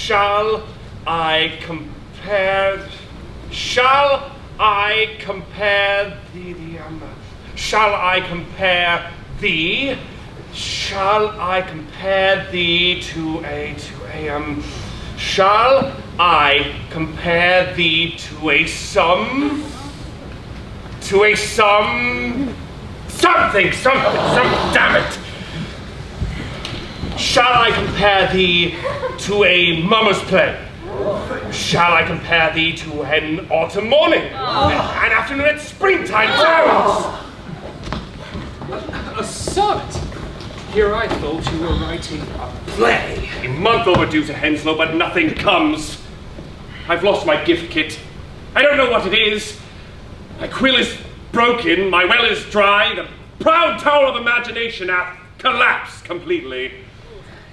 Shall I compare thee, shall I compare thee to a shall I compare thee to a something, damn it. Shall I compare thee to a mummers play? Shall I compare thee to an autumn morning? An afternoon at springtime clouds? A sonnet? Here I thought you were writing a play. A month overdue to Henslow, but nothing comes. I've lost my gift kit. I don't know what it is. My quill is broken, my well is dry, the proud tower of imagination hath collapsed completely.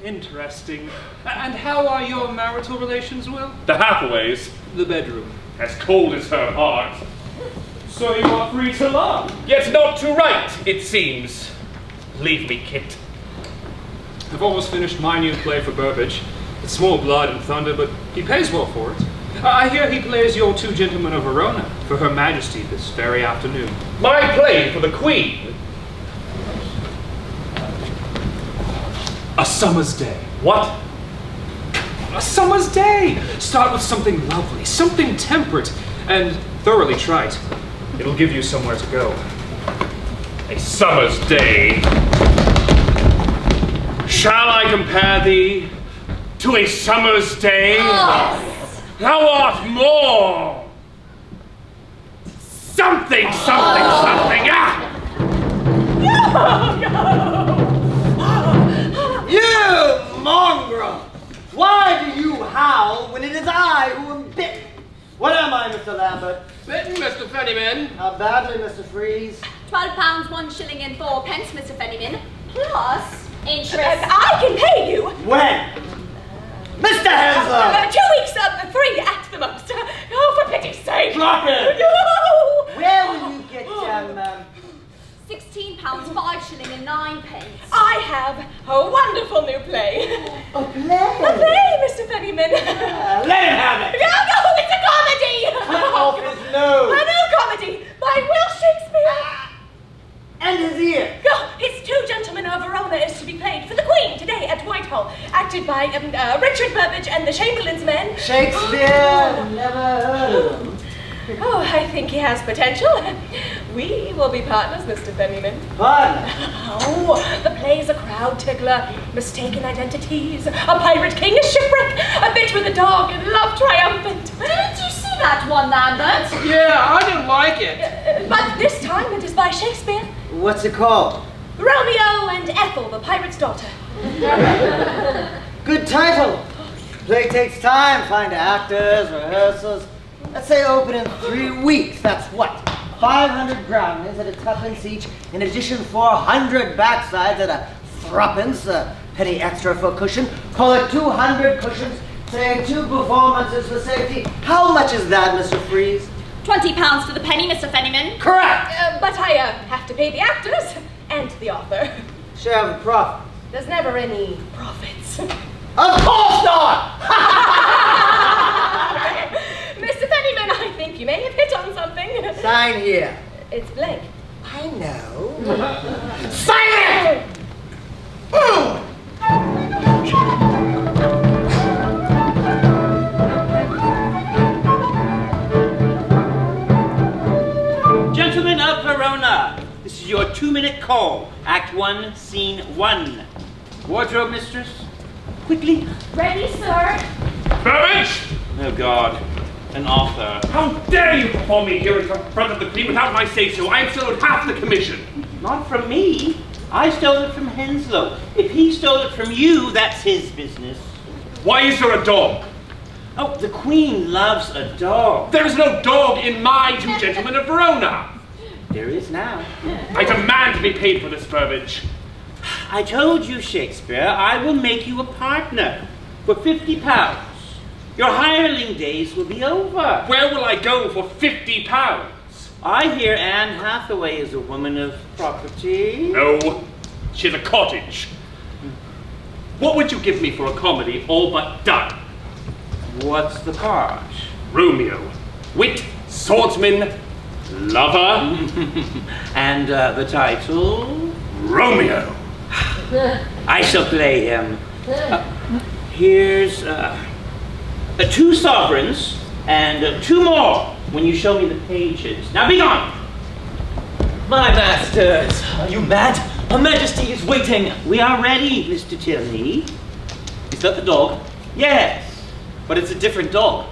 Interesting. And how are your marital relations, Will? The Hathaways. The bedroom. As cold as her heart. So you are free to love. Yet not to write, it seems. Leave me, Kit. I've almost finished my new play for Burbage. It's small blood and thunder, but he pays well for it. I hear he plays your Two Gentlemen of Verona for Her Majesty this very afternoon. My play for the Queen. A Summer's Day. What? A Summer's Day! Start with something lovely, something temperate, and thoroughly trite. It'll give you somewhere to go. A summer's day. Shall I compare thee to a summer's day? Yes. Thou art more. Something. Ah! You mongrel! Why do you howl when it is I who am bitten? What am I, Mr. Lambert? Bitten, Mr. Fennyman. How badly, Mr. Freeze? £12, 1 shilling and 4 pence, Mr. Fennyman, plus interest. I can pay you. When? Mr. Henslow! 2 weeks, 3 at the most. Oh, for pity's sake! Drop it! No! Where will you get £16, 5 shilling and 9 pence. I have a wonderful new play. a play? A play, Mr. Fennyman. Let him have it! No, it's a comedy! Cut off his nose! A new comedy by Will Shakespeare. And his ear! No, it's Two Gentlemen of Verona is to be played for the Queen today at Whitehall, acted by Richard Burbage and the Chamberlain's Men. Shakespeare? Never heard of him. Oh, I think he has potential. We will be partners, Mr. Fennyman. Partner? Oh, the play's a crowd tickler, mistaken identities, a pirate king, a shipwreck, a bitch with a dog, and love triumphant. Didn't you see that one, Lambert? Yeah, I didn't like it. But this time it is by Shakespeare. What's it called? Romeo and Ethel, the pirate's daughter. Good title. Play takes time, find actors, rehearsals. Let's say open in 3 weeks. That's what? 500 groundlings at a tuppence each, in addition 400 backsides at a threepence, a penny extra for cushion. Call it 200 cushions, say 2 performances for safety. How much is that, Mr. Freeze? £20 to the penny, Mr. Fennyman. Correct! But I have to pay the actors and the author. Share of the profit. There's never any profits. Of course not! Mr. Fennyman, I think you may have hit on something. Sign here. It's blank. I know. Sign it! Gentlemen of Verona, this is your 2-minute call. Act 1, Scene 1. Wardrobe mistress, quickly. Ready, sir? Burbage! Oh God, an author. How dare you perform me here in front of the Queen without my say-so? I am still owed half the commission. Not from me. I stole it from Henslow. If he stole it from you, that's his business. Why is there a dog? Oh, the Queen loves a dog. There is no dog in my Two Gentlemen of Verona. There is now. I demand to be paid for this, Burbage. I told you, Shakespeare, I will make you a partner for £50. Your hireling days will be over. Where will I go for £50? I hear Anne Hathaway is a woman of property. No, she has a cottage. What would you give me for a comedy all but done? What's the part? Romeo. Wit, swordsman, lover. And the title? Romeo. I shall play him. Here's 2 sovereigns and 2 more when you show me the pages. Now be gone! My masters, are you mad? Her Majesty is waiting. We are ready, Mr. Tilney. Is that the dog? Yes. But it's a different dog.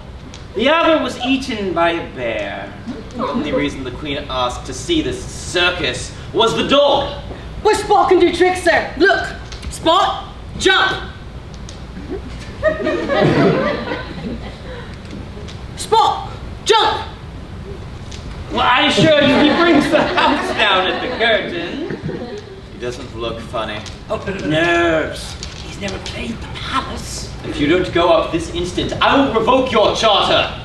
The other was eaten by a bear. The only reason the Queen asked to see this circus was the dog. Well, Spot can do tricks, sir. Look, Spot, jump. Spot, jump. Well, I assure you, he brings the house down at the curtain. He doesn't look funny. Oh, nerves. He's never played the palace. If you don't go up this instant, I will revoke your charter.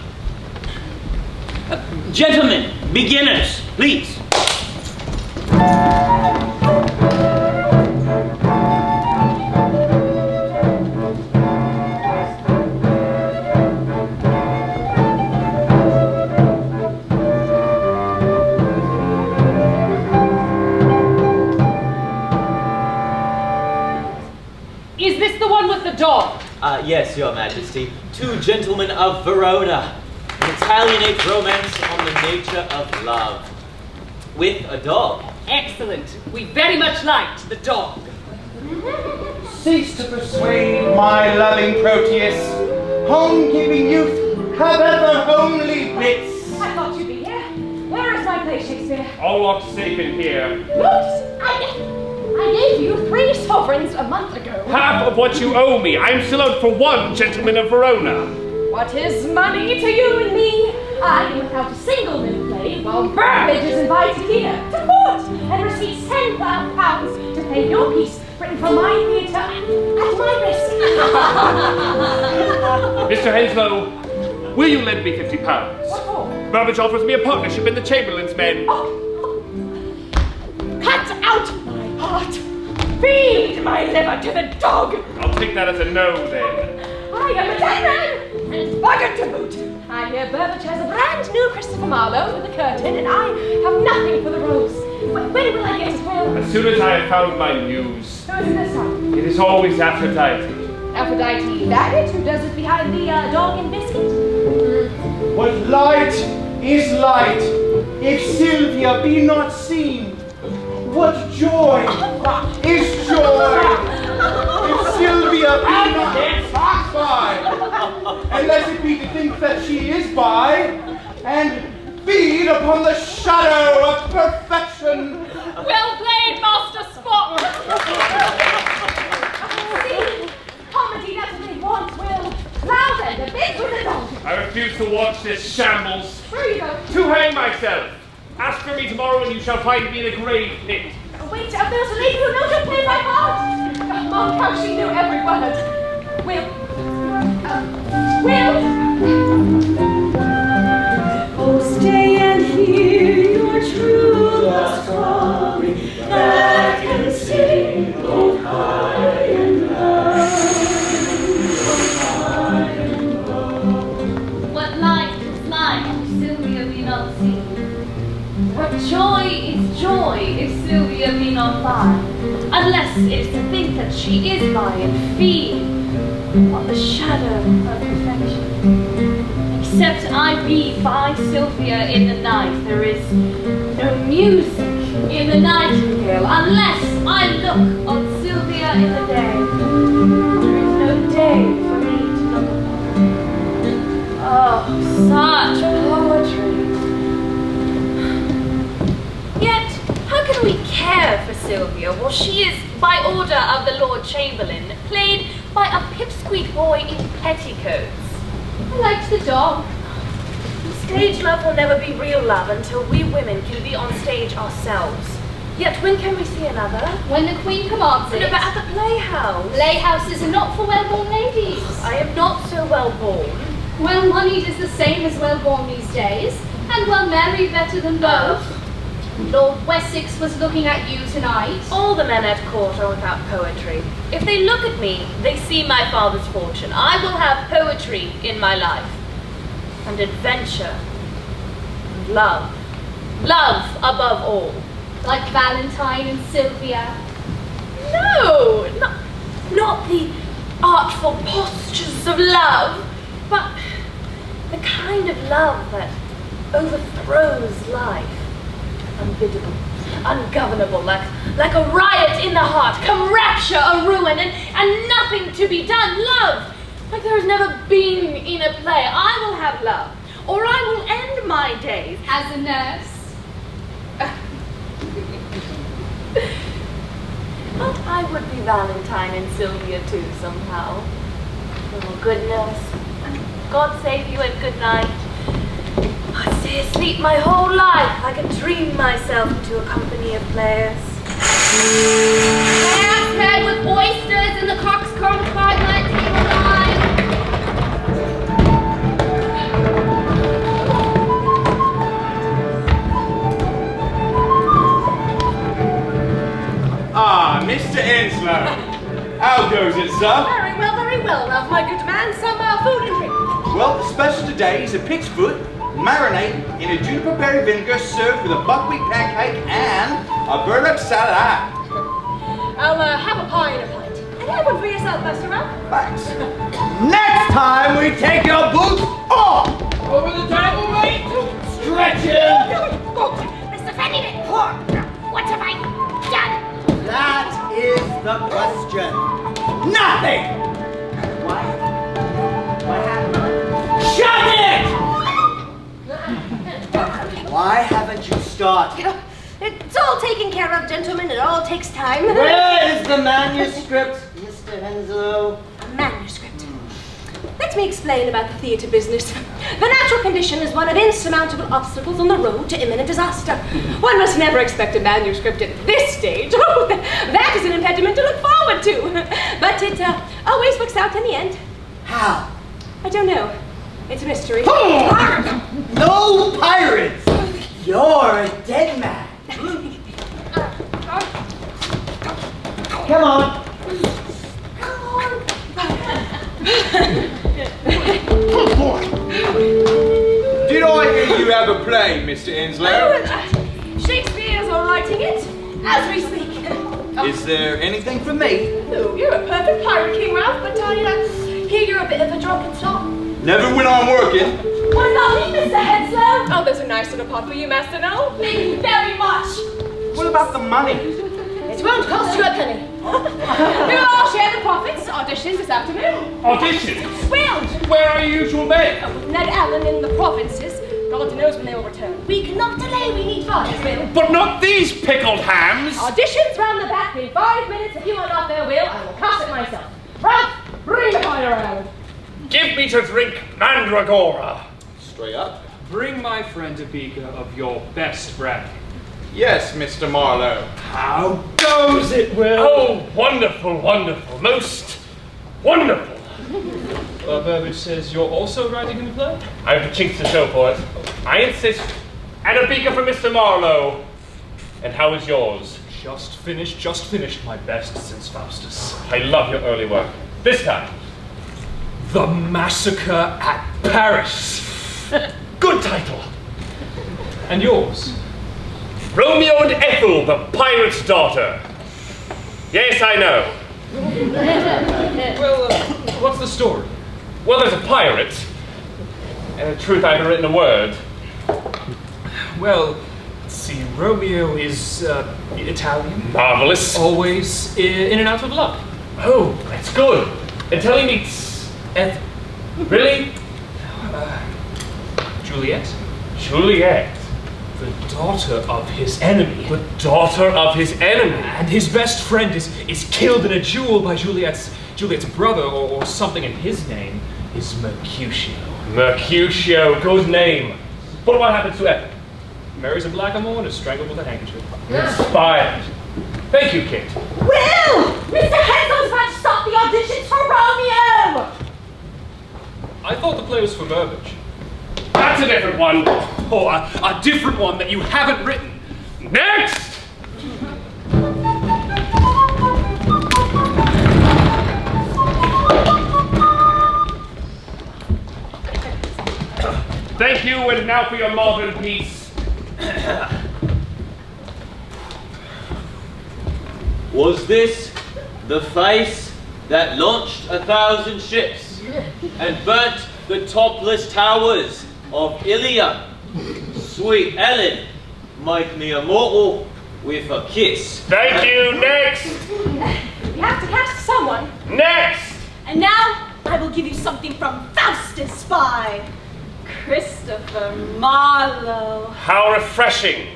Gentlemen, beginners, please. Is this the one with the dog? Yes, Your Majesty. 2 Gentlemen of Verona. An Italianate romance on the nature of love. With a dog. Excellent. We very much liked the dog. Cease to persuade, my loving Proteus. Home-keeping youth have ever homely wits. I thought you'd be here. Where is my place, Shakespeare? All locked safe in here. Oops! I gave you 3 sovereigns a month ago. Half of what you owe me. I am still out for 1 gentleman of Verona. What is money to you and me? I am without a single new play, while Burbage is invited here to court and receives £10,000 to pay your piece written for my theatre at my risk. Mr. Henslow, will you lend me £50? What for? Burbage offers me a partnership in the Chamberlain's Men. Cut out my heart! Feed my liver to the dog! I'll take that as a no, then. I am a dead man, and buggered to boot. I hear Burbage has a brand new Christopher Marlowe for the curtain, and I have nothing for the rose. When will I get his will? As soon as I have found my muse. Who is it this time? It is always Aphrodite. Aphrodite Baggett, who does it behind the dog and biscuit? What light is light, if Sylvia be not seen? What joy is joy, if Sylvia be not passed by? Unless it be to think that she is by, and feed upon the shadow of perfection. Well played, Master Spot! See? Comedy doesn't really want will. Now then, the big with the dog. I refuse to watch this shambles. Where you go? To hang myself. Ask for me tomorrow and you shall find me in a grave pit. Wait, there's a lady who knows how to play by heart. Oh, how she knew every word. Will? Oh, stay and hear your true love story that can sing both high and low. What light is light if Sylvia be not seen? What joy is joy if Sylvia be not by? Unless it is to think that she is by and feed on the shadow of perfection. Except I be by Sylvia in the night, there is no music in the nightingale. Unless I look on Sylvia in the day, there is no day for me to look upon. Oh, such poetry. Yet, how can we care for Sylvia while she is, by order of the Lord Chamberlain, played by a pipsqueak boy in petticoats? I liked the dog. Stage love will never be real love until we women can be on stage ourselves. Yet when can we see another? When the Queen commands No, it. but at the playhouse. Playhouses are not for well-born ladies. I am not so well born. Well-moneyed is the same as well-born these days, and well-married better than both. Lord Wessex was looking at you tonight. All the men at court are without poetry. If they look at me, they see my father's fortune. I will have poetry in my life. And adventure. And love. Love above all. Like Valentine and Sylvia. No, not the artful postures of love, but the kind of love that overthrows life. Unbiddable, ungovernable, like a riot in the heart, come rapture, a ruin, and nothing to be done. Love, like there has never been in a play. I will have love, or I will end my days As a nurse. But I would be Valentine and Sylvia too, somehow. Oh, good nurse. God save you and good night. I'd stay asleep my whole life. I could dream myself into a company of players. Glass bread with oysters and the coxcomb twilight table line. Ah, Mr. Enslow. How goes it, sir? Very well, love, my good man. Some food and drink. Well, the special today is a pig's foot, marinated in a juniper berry vinegar, served with a buckwheat pancake and a burdock salad. I'll have a pie and a pint. And have one for yourself, Master Ralph. Thanks. Next time we take your boots off! Over the table, mate! Stretching! Mr. Fenniman, what have I done? That is the question. Nothing! Why happened? Shut it! Why haven't you started? It's all taken care of, gentlemen. It all takes time. Where is the manuscript, Mr. Henslow? A manuscript. Let me explain about the theatre business. The natural condition is one of insurmountable obstacles on the road to imminent disaster. One must never expect a manuscript at this stage. Oh, that is an impediment to look forward to. But it always works out in the end. How? I don't know. It's a mystery. No pirates! You're a dead man. Come on. Did I hear you have a play, Mr. Enslow? Shakespeare's all writing it as we speak. Is there anything for me? Oh, you're a perfect pirate, King Ralph, but I hear you're a bit of a drunken slop. Never when I'm working. What about me, Mr. Henslow? Oh, there's a nice little pot for you, Master Noel. Thank you very much. What about the money? It won't cost you a penny. We'll all share the profits. Auditions this afternoon. Auditions? Well, Where are your usual men? Ned Allen in the provinces. God knows when they will return. We cannot delay. We need fires, Will. But not these pickled hams! Auditions round the back in 5 minutes. If you are not there, Will, I will cast it myself. Ralph, bring the fire around. Give me to drink mandragora. Straight up. Bring my friend a beaker of your best brandy. Yes, Mr. Marlowe. How goes it, Will? Oh, wonderful, wonderful, most wonderful. Burbage says you're also writing in the play? I have the chinks to show for it. I insist. And a beaker for Mr. Marlowe. And how is yours? Just finished my best since Faustus. I love your early work. This time. The Massacre at Paris. Good title. And yours? Romeo and Ethel, the pirate's daughter. Yes, I know. Well, what's the story? Well, there's a pirate. And in truth, I haven't written a word. Well, let's see, Romeo is Italian. Marvelous. Always in and out of luck. Oh, that's good. Until he meets Ethel. Really? Juliet? Juliet. The daughter of his enemy. The daughter of his enemy. And his best friend is killed in a duel by Juliet's brother, or something in his name, is Mercutio. Mercutio, good name. But what happens to Ethel? Marries a blackamoor and is strangled with a handkerchief. Inspired. Thank you, Kate. Will! Mr. Henslow's about to stop the auditions for Romeo! I thought the play was for Burbage. That's a different one. Oh, a different one that you haven't written. Next! Thank you, and now for your modern piece. Was this the face that launched 1,000 ships and burnt the topless towers of Ilium? Sweet Ellen, make me immortal with a kiss. Thank you. Next! We have to catch someone. Next! And now, I will give you something from Faustus' spy. Christopher Marlowe. How refreshing.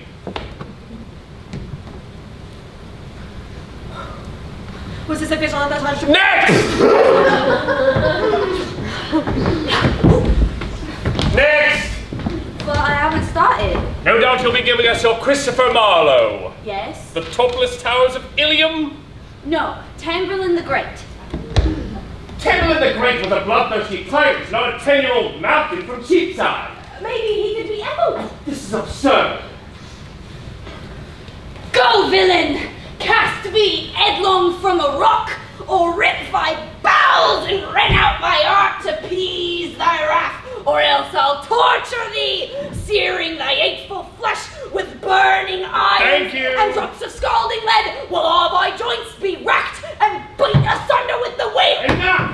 Was this official? Next! Next! Well, I haven't started. No doubt you'll be giving us your Christopher Marlowe. Yes? The topless towers of Ilium? No, Tamburlaine the Great. Tamburlaine the Great was a bloodthirsty tyrant, not a 10-year-old mountain from Cheapside. Maybe he could be Emily. This is absurd. Go, villain! Cast me headlong from a rock, or rip thy bowels and rend out thy heart to appease thy wrath, or else I'll torture thee, searing thy hateful flesh with burning eyes. Thank you. And drops of scalding lead, will all thy joints be racked and bite asunder with the weight. Enough!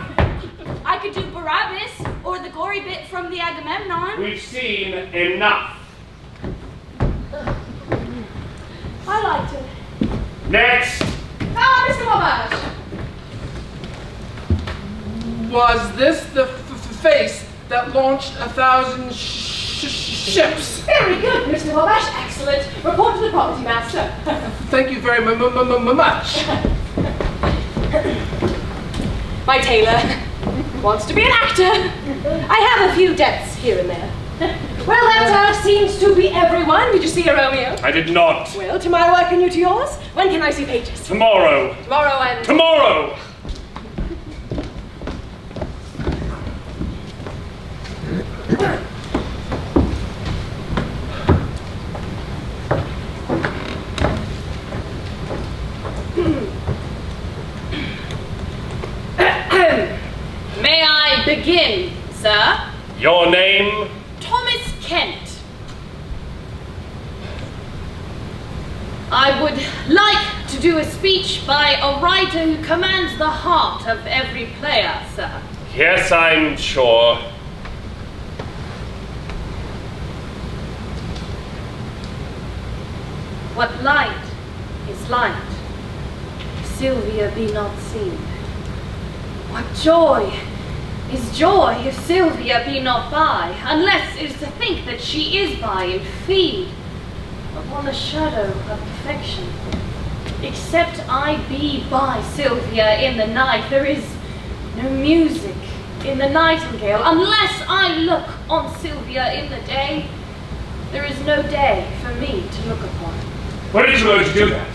I could do Barabbas, or the gory bit from the Agamemnon. We've seen enough. I liked it. Next! Ah, Mr. Wabash! Was this the face that launched 1,000 ships? Very good, Mr. Wabash. Excellent. Report to the property master. Thank you very much. My tailor wants to be an actor. I have a few debts here and there. Well, that seems to be everyone. Did you see a Romeo? I did not. Well, tomorrow I can you to yours. When can I see pages? Tomorrow. Tomorrow and... Tomorrow! May I begin, sir? Your name? Thomas Kent. I would like to do a speech by a writer who commands the heart of every player, sir. Yes, I'm sure. What light is light, if Sylvia be not seen. What joy is joy, if Sylvia be not by, unless it is to think that she is by and feed upon the shadow of perfection. Except I be by Sylvia in the night, there is no music in the nightingale. Unless I look on Sylvia in the day, there is no day for me to look upon. Where did you learn to do that?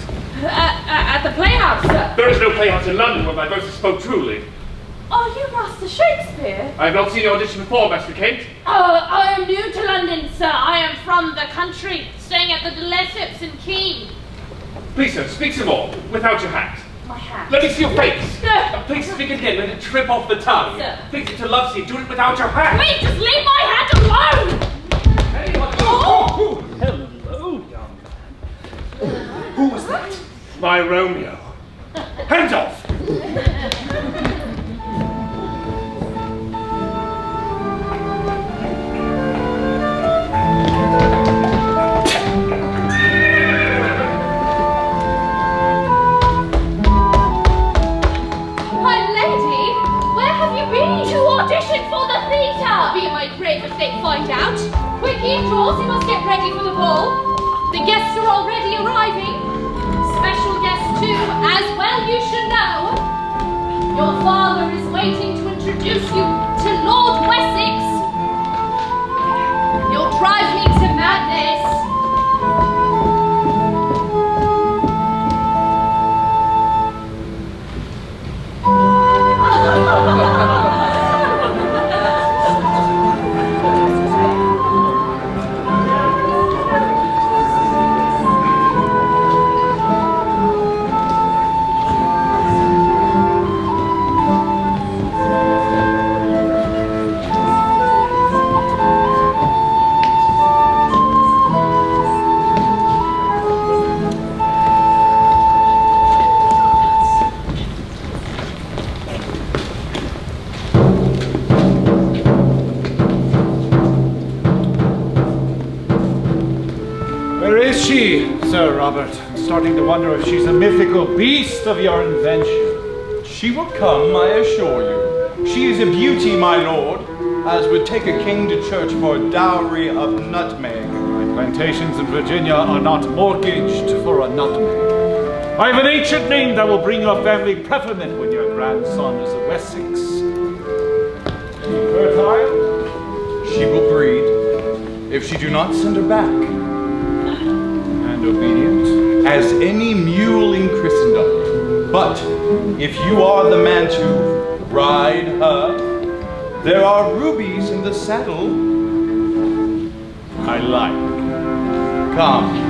At the playhouse, sir. There is no playhouse in London where my verses spoke truly. Are you Master Shakespeare? I have not seen your audition before, Master Kent. I am new to London, sir. I am from the country, staying at the De Lesseps in Keene. Please, sir, speak some more, without your hat. My hat. Let me see your face. No. Please speak again, let it trip off the tongue. Sir. Please, it's a love scene, do it without your hat. Wait, just leave my hat alone! Hey, what? Oh! Hello, young. Who was that? My Romeo. Hands off! If they find out. Quick, indoors, you must get ready for the ball. The guests are already arriving. Special guests too, as well you should know. Your father is waiting to introduce you to Lord Wessex. You'll drive me to madness. Robert. I'm starting to wonder if she's a mythical beast of your invention. She will come, I assure you. She is a beauty, my lord, as would take a king to church for a dowry of nutmeg. My plantations in Virginia are not mortgaged for a nutmeg. I have an ancient name that will bring your family preferment when your grandson is a Wessex. Fertile? She will breed, if she do not send her back. And obedient? As any mule in Christendom. But if you are the man to ride her, there are rubies in the saddle. I like. Come.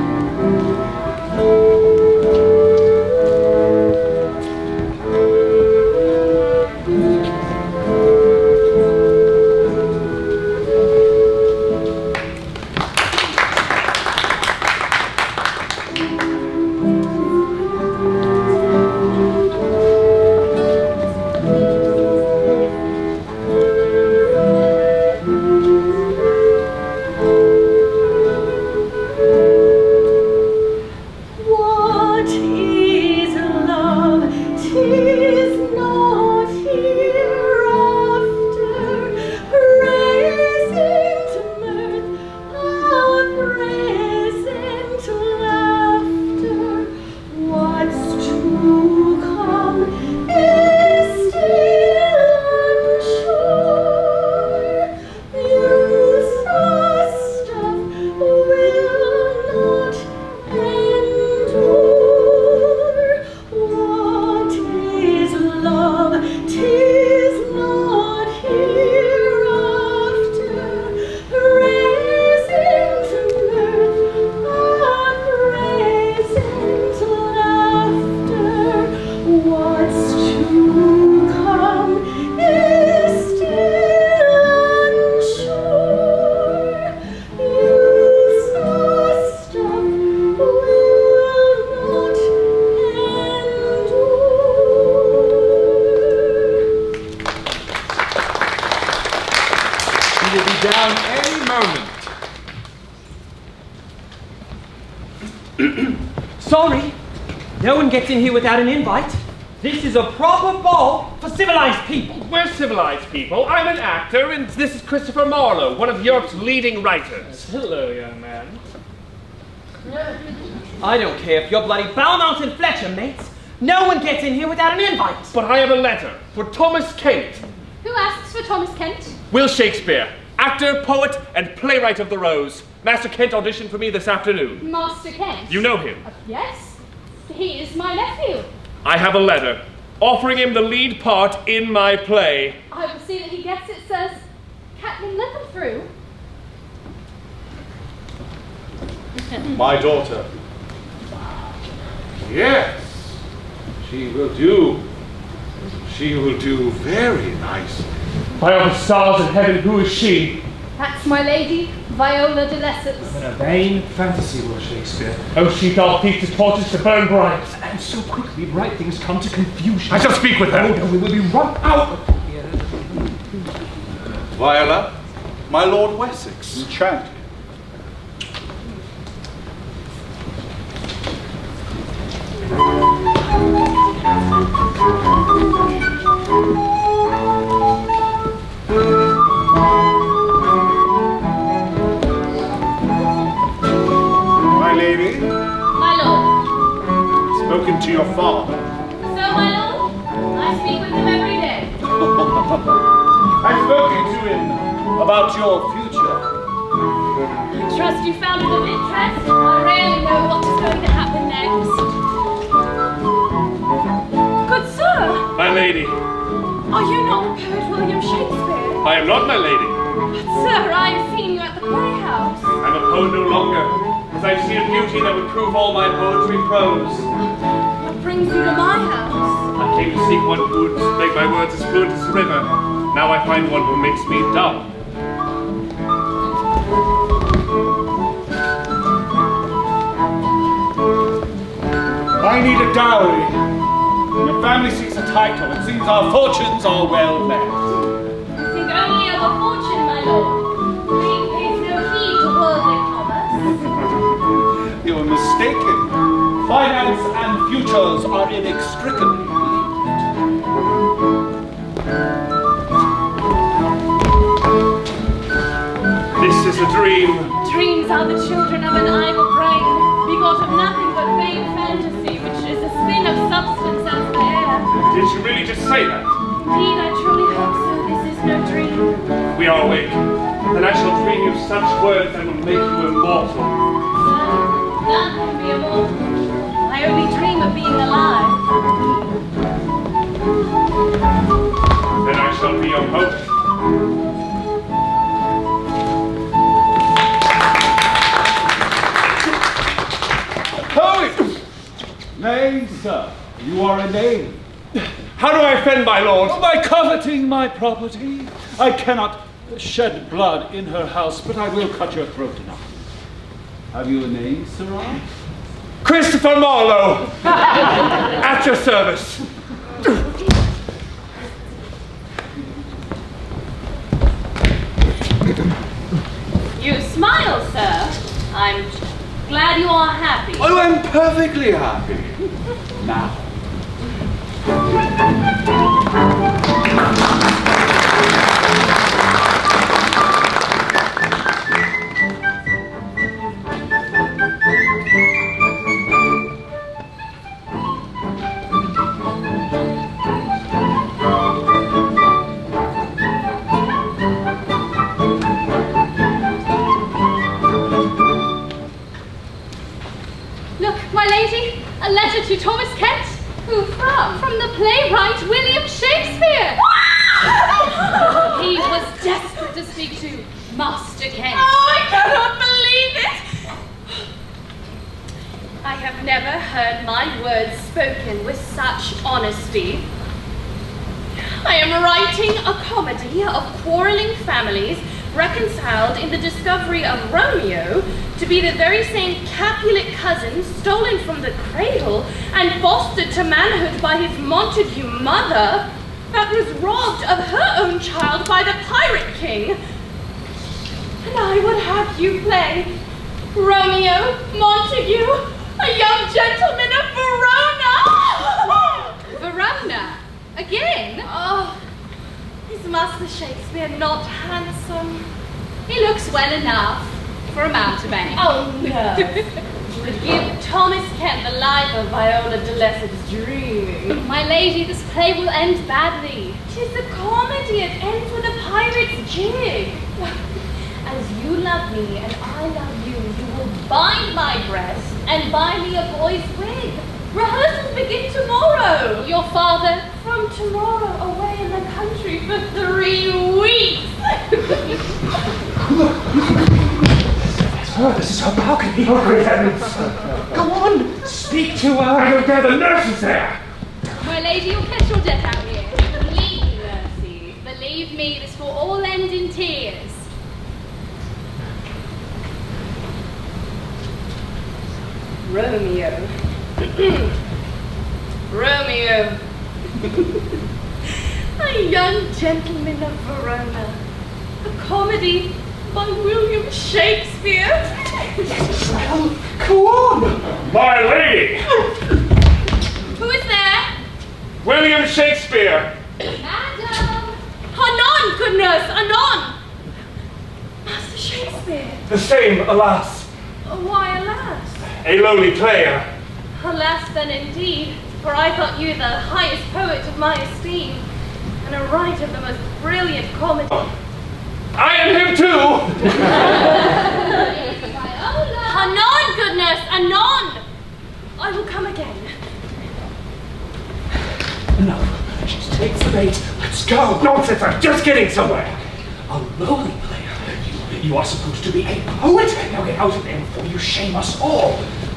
Sorry, no one gets in here without an invite. This is a proper ball for civilized people. We're civilized people. I'm an actor, and this is Christopher Marlowe, one of Europe's leading writers. Hello, young man. I don't care if you're bloody Balmont and Fletcher, mates. No one gets in here without an invite. But I have a letter for Thomas Kent. Who asks for Thomas Kent? Will Shakespeare, actor, poet, and playwright of the Rose. Master Kent auditioned for me this afternoon. Master Kent? You know him? Yes. He is my nephew. I have a letter offering him the lead part in my play. I will see that he gets it, sirs. Captain, let them through. My daughter. Yes, she will do. She will do very nicely. By all the stars in heaven, who is she? That's my lady, Viola de Lesseps. In a vain fantasy, Will Shakespeare. Oh, she thou teaches torches to burn bright. And so quickly bright things come to confusion. I shall speak with her. Oh, no, we will be run out. Viola, my Lord Wessex. Enchanted. My lady, My lord. spoken to your father. So, my lord, I speak with him every day. I've spoken to him about your future. I trust you found it of interest. I rarely know what is going to happen next. Good sir, My lady. are you not the poet William Shakespeare? I am not my lady. But sir, I have seen you at the playhouse. I'm a poet no longer, as I've seen a beauty that would prove all my poetry prose. What brings you to my house? I came to seek one who would make my words as fluent as the river. Now I find one who makes me dumb. I need a dowry. Your family seeks a title. It seems our fortunes are well met. I think only of a fortune, my lord. He pays no heed to worldly commerce. You're mistaken. Finance and futures are inextricably This is a dream. Dreams are the children of an idle brain, begot of nothing but vain fantasy, which is a spin of substance as the air. Did you really just say that? Indeed, I truly hope so. This is no dream. We are awake. Then I shall dream you such words that will make you immortal. None can be immortal. I only dream of being alive. Then I shall be your host. Poet! Nay, sir, you are a knave. How do I offend my lord? By coveting my property. I cannot shed blood in her house, but I will cut your throat enough. Have you a name, sirrah? Christopher Marlowe! At your service. You smile, sir. I'm glad you are happy. Oh, I'm perfectly happy. Now. Look, my lady, a letter to Thomas Kent. Who from? From the playwright William Shakespeare. He was desperate to speak to Master Kent. Oh, I cannot believe it! I have never heard my words spoken with such honesty. I am writing a comedy of quarreling families reconciled in the discovery of Romeo to be the very same Capulet cousin stolen from the cradle and fostered to manhood by his Montague mother that was robbed of her own child by the pirate king. And I would have you play Romeo Montague, a young gentleman of Verona. Verona? Again? Oh, is Master Shakespeare not handsome? He looks well enough for a mountebank. Oh, no. But give Thomas Kent the life of Viola de Lesseps dreaming. My lady, this play will end badly. 'Tis a comedy, it ends with a pirate's jig. As you love me and I love you, you will bind my breast and buy me a boy's wig. Rehearsals begin tomorrow. Your father? From tomorrow, away in the country for 3 weeks. This is her balcony. Oh, great heavens. Go on, speak to her. I don't dare, the nurse is there. My lady, you'll catch your death out here. Believe me, Mercy. Believe me, this will all end in tears. Romeo. Romeo. A young gentleman of Verona. A comedy by William Shakespeare. Well, go on. My lady. Who is there? William Shakespeare. Madam. Anon, good nurse, anon. Master Shakespeare. The same, alas. Why, alas? A lowly player. Alas then indeed, for I thought you the highest poet of my esteem, and a writer of the most brilliant comedy. I am him too! Anon, good nurse, anon! I will come again. No, she takes the bait. Let's go. Nonsense, I'm just getting somewhere. A lowly player. You are supposed to be a poet. Now get out of there before you shame us all.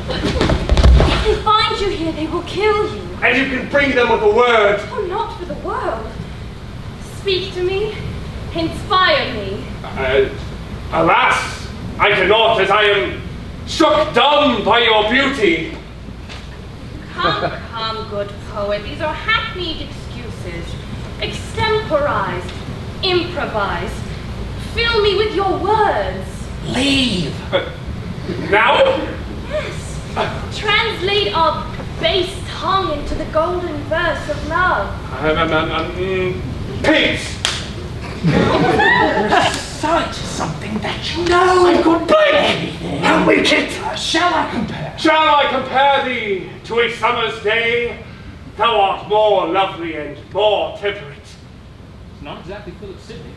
If they find you here, they will kill you. And you can bring them with a word. Oh, not for the world. Speak to me. Inspire me. Alas, I cannot, as I am struck dumb by your beauty. Come, come, good poet. These are hackneyed excuses. Extemporized. Improvised. Fill me with your words. Leave. Now? Yes. Translate our base tongue into the golden verse of love. Pigs! Recite something that you know. I could play. How wicked! Shall I compare? Shall I compare thee to a summer's day? Thou art more lovely and more temperate. It's not exactly Philip Sidney.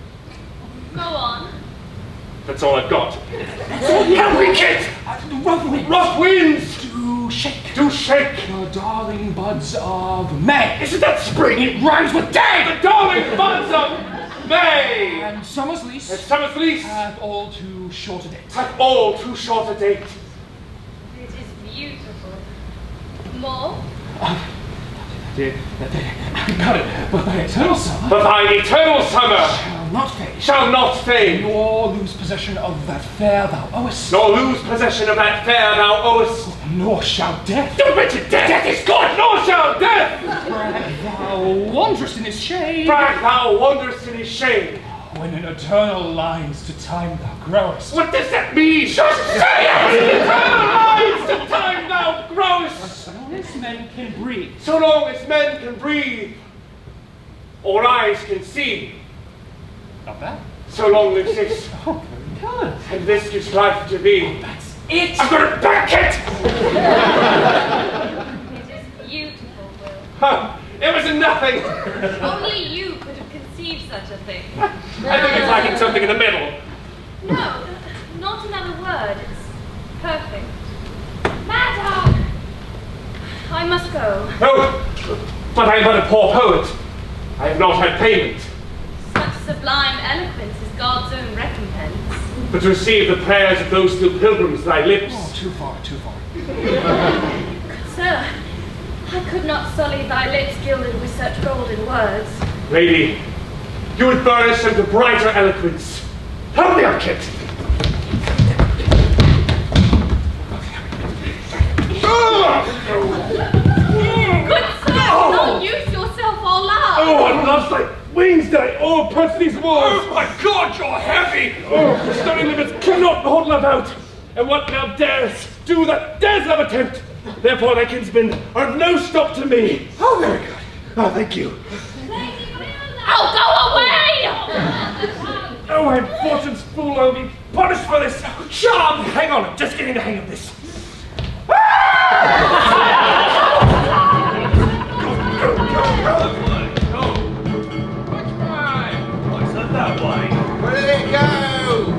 Go on. That's all I've got. How wicked! Rough winds. Rough winds! Do shake. Do shake! The darling buds of May. Isn't that spring? It rhymes with day. The darling buds of May! And summer's lease. And summer's lease Hath all too short a date. hath all too short a date. It is beautiful. More? Got it. But thy eternal summer But thine eternal summer shall not fade. shall not fade, Nor lose possession of that fair thou owest. nor lose possession of that fair thou owest. Nor shall death. Don't mention death! Death is good! Nor shall death! Brag thou wanderest in his shade. Brag thou wanderest in his shade. When in eternal lines to time thou growest. What does that mean? Just say it! Eternal lines to time thou growest! So long as men can breathe. So long as men can breathe, or eyes can see, Not bad. so long lives this. Oh, very good. And this gives life to me. That's it. I'm gonna back it! It is beautiful, Will. Huh, it was nothing. Only you could have conceived such a thing. I think it's lacking something in the middle. No, not another word. It's perfect. Madam! I must go. Oh, but I am but a poor poet. I have not had payment. Such sublime eloquence is God's own recompense. But to receive the prayers of those still pilgrims to thy lips. Oh, too far, too far. Sir, I could not sully thy lips gilded with such golden words. Lady, you would burnish them to brighter eloquence. Help me out, Kit. Good sir, do not use yourself all love. Oh, what love's like wings that I all press these walls. Oh my God, you're heavy! Oh, the stunning limits cannot hold love out. And what love dares do that dares love attempt. Therefore thy kinsmen are of no stop to me. Oh, very good. Oh, thank you. Oh, go away! Oh, I'm fortune's fool. I'll be punished for this. Shut up! Hang on, I'm just getting the hang of this. What's up that way? Where did it go?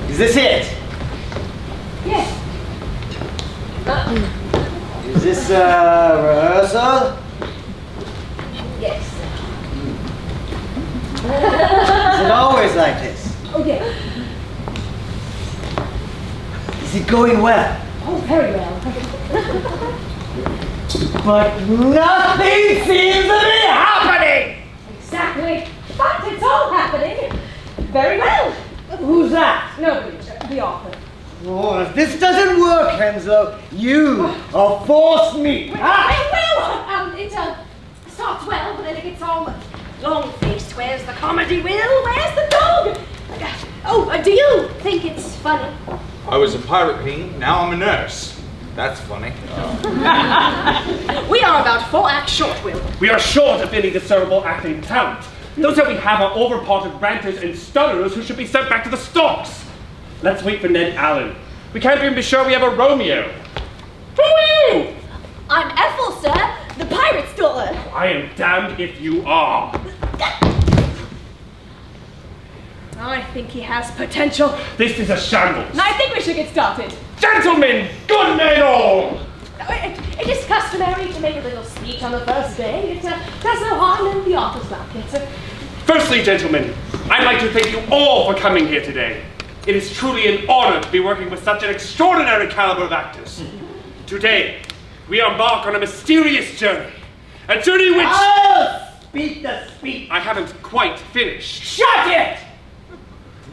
Is this it? Yes. Is this rehearsal? Yes. Is it always like this? Oh, yes. Is it going well? Oh, very well. But nothing seems to be happening! Exactly. But it's all happening. Very well. Who's that? Nobody, the author. Oh, if this doesn't work, Henslow, you are forced me. It starts well, but then it gets all long-faced. Where's the comedy, Will? Where's the dog? Oh, do you think it's funny? I was a pirate king, now I'm a nurse. That's funny. We are about 4 acts short, Will. We are short of any discernible acting talent. Those that we have are overpotted ranters and stutterers who should be sent back to the stocks. Let's wait for Ned Allen. We can't even be sure we have a Romeo. Who are you? I'm Ethel, sir, the pirate's daughter. I am damned if you are. I think he has potential. This is a shambles. I think we should get started. Gentlemen, good men all! It is customary to make a little speech on the first day. It does no harm in the author's market. Firstly, gentlemen, I'd like to thank you all for coming here today. It is truly an honor to be working with such an extraordinary caliber of actors. Today, we embark on a mysterious journey. A journey which... I'll speak the speech. I haven't quite finished. Shut it!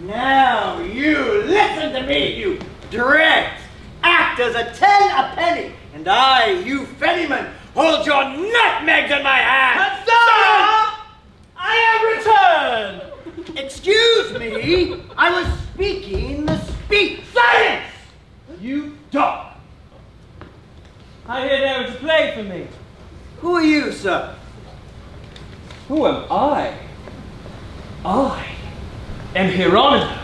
Now you listen to me, you dregs! Actors are 10 a penny, and I, you Fennyman, hold your nutmegs in my hand! Sir! I am returned! Excuse me, I was speaking the speech! Silence! You dog! I hear there is a play for me. Who are you, sir? Who am I? I am Hieronymus.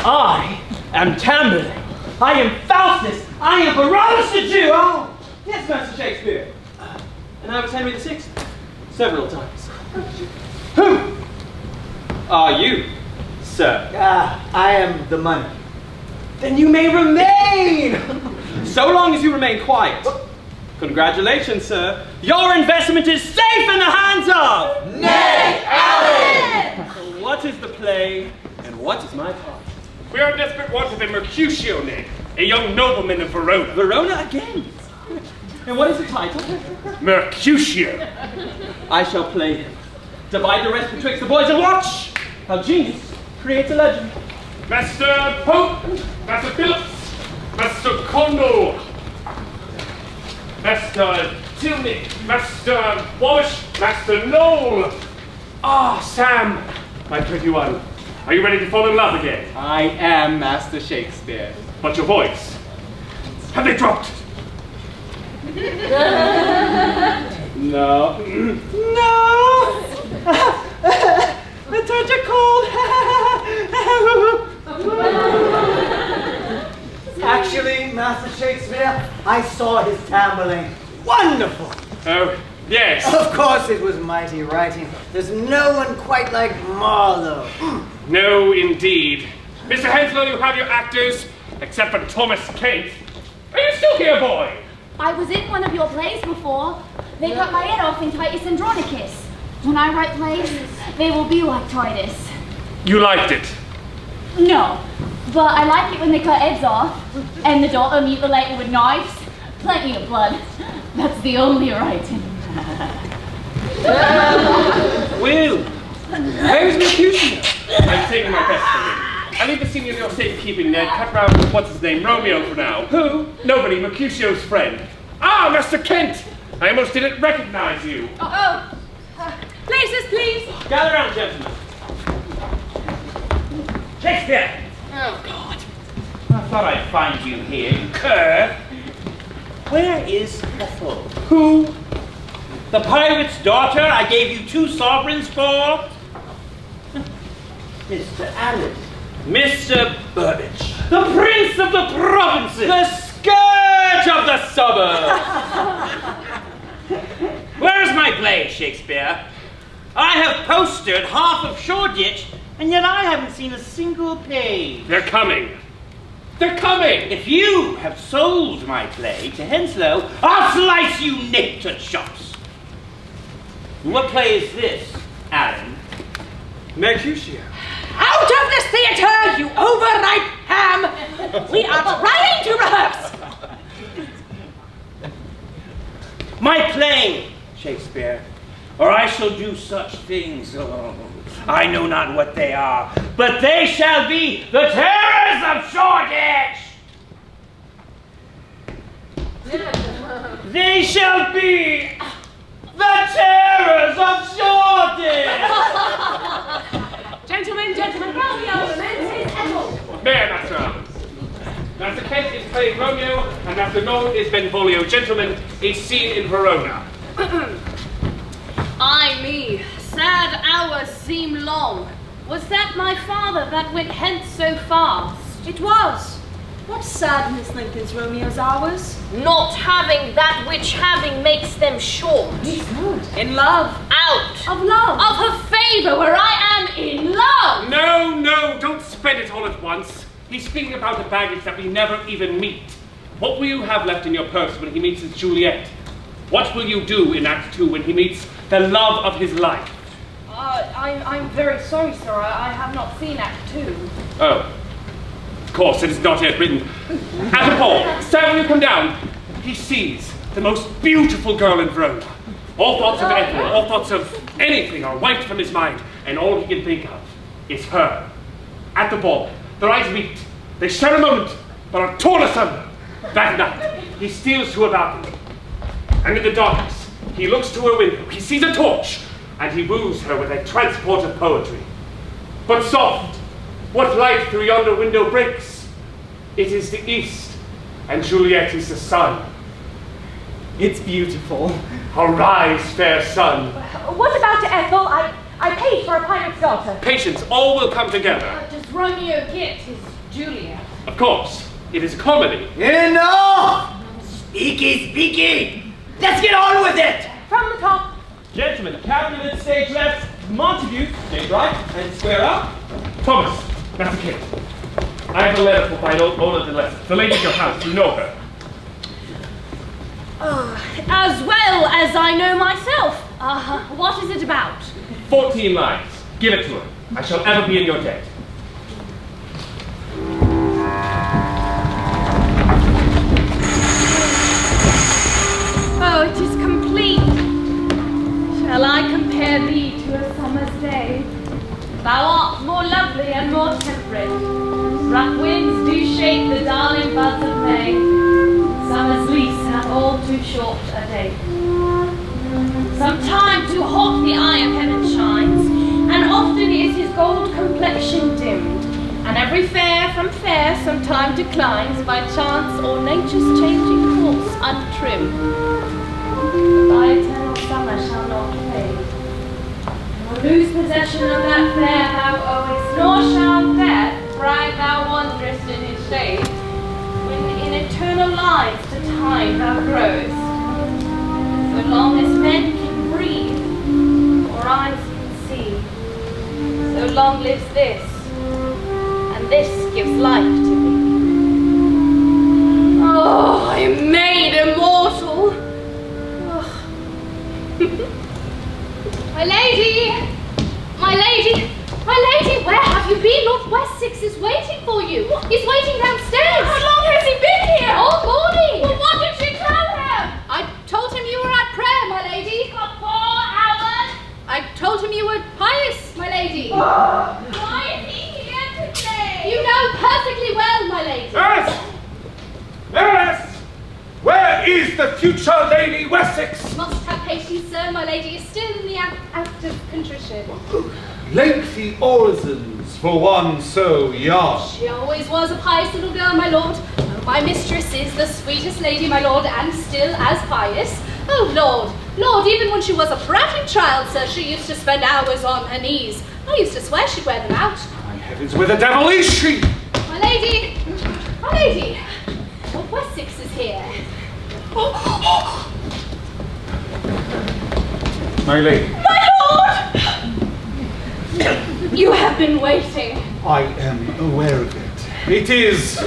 I am Tamburlaine. I am Faustus. I am Barabbas the Jew. Oh, yes, Master Shakespeare. And I was Henry VI. Several times. Who are you, sir? I am the money. Then you may remain. So long as you remain quiet. Congratulations, sir. Your investment is safe in the hands of... Nay, Alan! What is the play, and what is my part? We are in desperate want of a Mercutio, Ned, a young nobleman of Verona. Verona again? And what is the title? Mercutio. I shall play him. Divide the rest betwixt the boys and watch how genius creates a legend. Master Pope, Master Phillips, Master Condor, Master Tilney, Master Wallace, Master Noel. Ah, Sam, my pretty one. Are you ready to fall in love again? I am Master Shakespeare. But your voice, have they dropped? No. No! A touch of cold. Actually, Master Shakespeare, I saw his Tamburlaine. Wonderful! Oh, yes. Of course it was mighty writing. There's no one quite like Marlowe. No, indeed. Mr. Henslow, you have your actors, except for Thomas Kent. Are you still here, boy? I was in one of your plays before. They cut my head off in Titus Andronicus. When I write plays, they will be like Titus. You liked it? No, but I like it when they cut heads off, and the daughter mutilated with knives. Plenty of blood. That's the only writing. Will, where's Mercutio? I'm taking my best for him. I leave the scene of your safekeeping, Ned. Cut round with what's his name, Romeo for now. Who? Nobody, Mercutio's friend. Ah, Master Kent! I almost didn't recognize you. Places, please. Gather round, gentlemen. Shakespeare! Oh, God. I thought I'd find you here, you cur. Where is Ethel? Who? The pirate's daughter I gave you 2 sovereigns for? Mr. Allen. Mr. Burbage. The prince of the provinces! The scourge of the suburbs! Where's my play, Shakespeare? I have posted half of Shoreditch, and yet I haven't seen a single page. They're coming. They're coming! If you have sold my play to Henslow, I'll slice you nick to chops. What play is this, Alan? Mercutio. Out of this theatre, you overripe ham! We are trying to rehearse! My play, Shakespeare, or I shall do such things, I know not what they are, but they shall be the terrors of Shoreditch! They shall be the terrors of Shoreditch! Gentlemen, Romeo commences Ethel. Mayor, Master Allen. Master Kent is playing Romeo, and Master Noel is Benvolio. Gentlemen, a scene in Verona. Ay me, sad hours seem long. Was that my father that went hence so fast? It was. What sadness lengthens Romeo's hours? Not having that which having makes them short. In love. Out. Of love. Of her favour where I am in love. No, don't spend it all at once. He's speaking about a baggage that we never even meet. What will you have left in your purse when he meets his Juliet? What will you do in Act 2 when he meets the love of his life? I'm very sorry, sir. I have not seen Act 2. Oh. Of course, it is not yet written. At a ball, Sam, will you come down? He sees the most beautiful girl in Verona. All thoughts of Ethel, all thoughts of anything are wiped from his mind, and all he can think of is her. at the ball. Their eyes meet. They share a moment, but are torn asunder. That night, he steals to her balcony. And in the darkness, he looks to her window. He sees a torch, and he woos her with a transport of poetry. But soft, what light through yonder window breaks? It is the east, and Juliet is the sun. It's beautiful. Arise, fair sun. What about Ethel? I paid for a pirate's daughter. Patience, all will come together. Does Romeo get his Juliet? Of course, it is a comedy. Enough! Speaky! Let's get on with it! From the top. Gentlemen, Captain stage left, Montague, stage right, and square up. Thomas, that's the kid. I have a letter for Viola de Lesseps, the lady of your house. You know her. As well as I know myself. What is it about? 14 lines. Give it to her. I shall ever be in your debt. Oh, it is complete. Shall I compare thee to a summer's day? Thou art more lovely and more temperate. Rough winds do shake the darling buds of May. Summer's lease hath all too short a day. Sometime too hot the eye of heaven shines, and often is his gold complexion dimmed, and every fair from fair sometime declines by chance or nature's changing course untrimmed. Thy eternal summer shall not fade, nor lose possession of that fair thou owest, nor shall death, bright thou wanderest in his shade, when in eternal lines to time thou growest. So long as men can breathe, or eyes can see, so long lives this, and this gives life to me. Oh, I am made immortal! My lady! My lady! My lady, where have you been? Lord Wessex is waiting for you. He's waiting downstairs. How long has he been here? All morning. Well, what did she tell him? I told him you were at prayer, my lady. For 4 hours? I told him you were pious, my lady. Why is he here today? You know perfectly well, my lady. Yes! Yes! Where is the future Lady Wessex? Must have patience, sir. My lady is still in the act of contrition. Lengthy orisons for one so young. She always was a pious little girl, my lord. Oh, my mistress is the sweetest lady, my lord, and still as pious. Oh, Lord, even when she was a prattling child, sir, she used to spend hours on her knees. I used to swear she'd wear them out. My heavens, where the devil is she? My lady, Lord Wessex is here. My lady. My lord! You have been waiting. I am aware of it. It is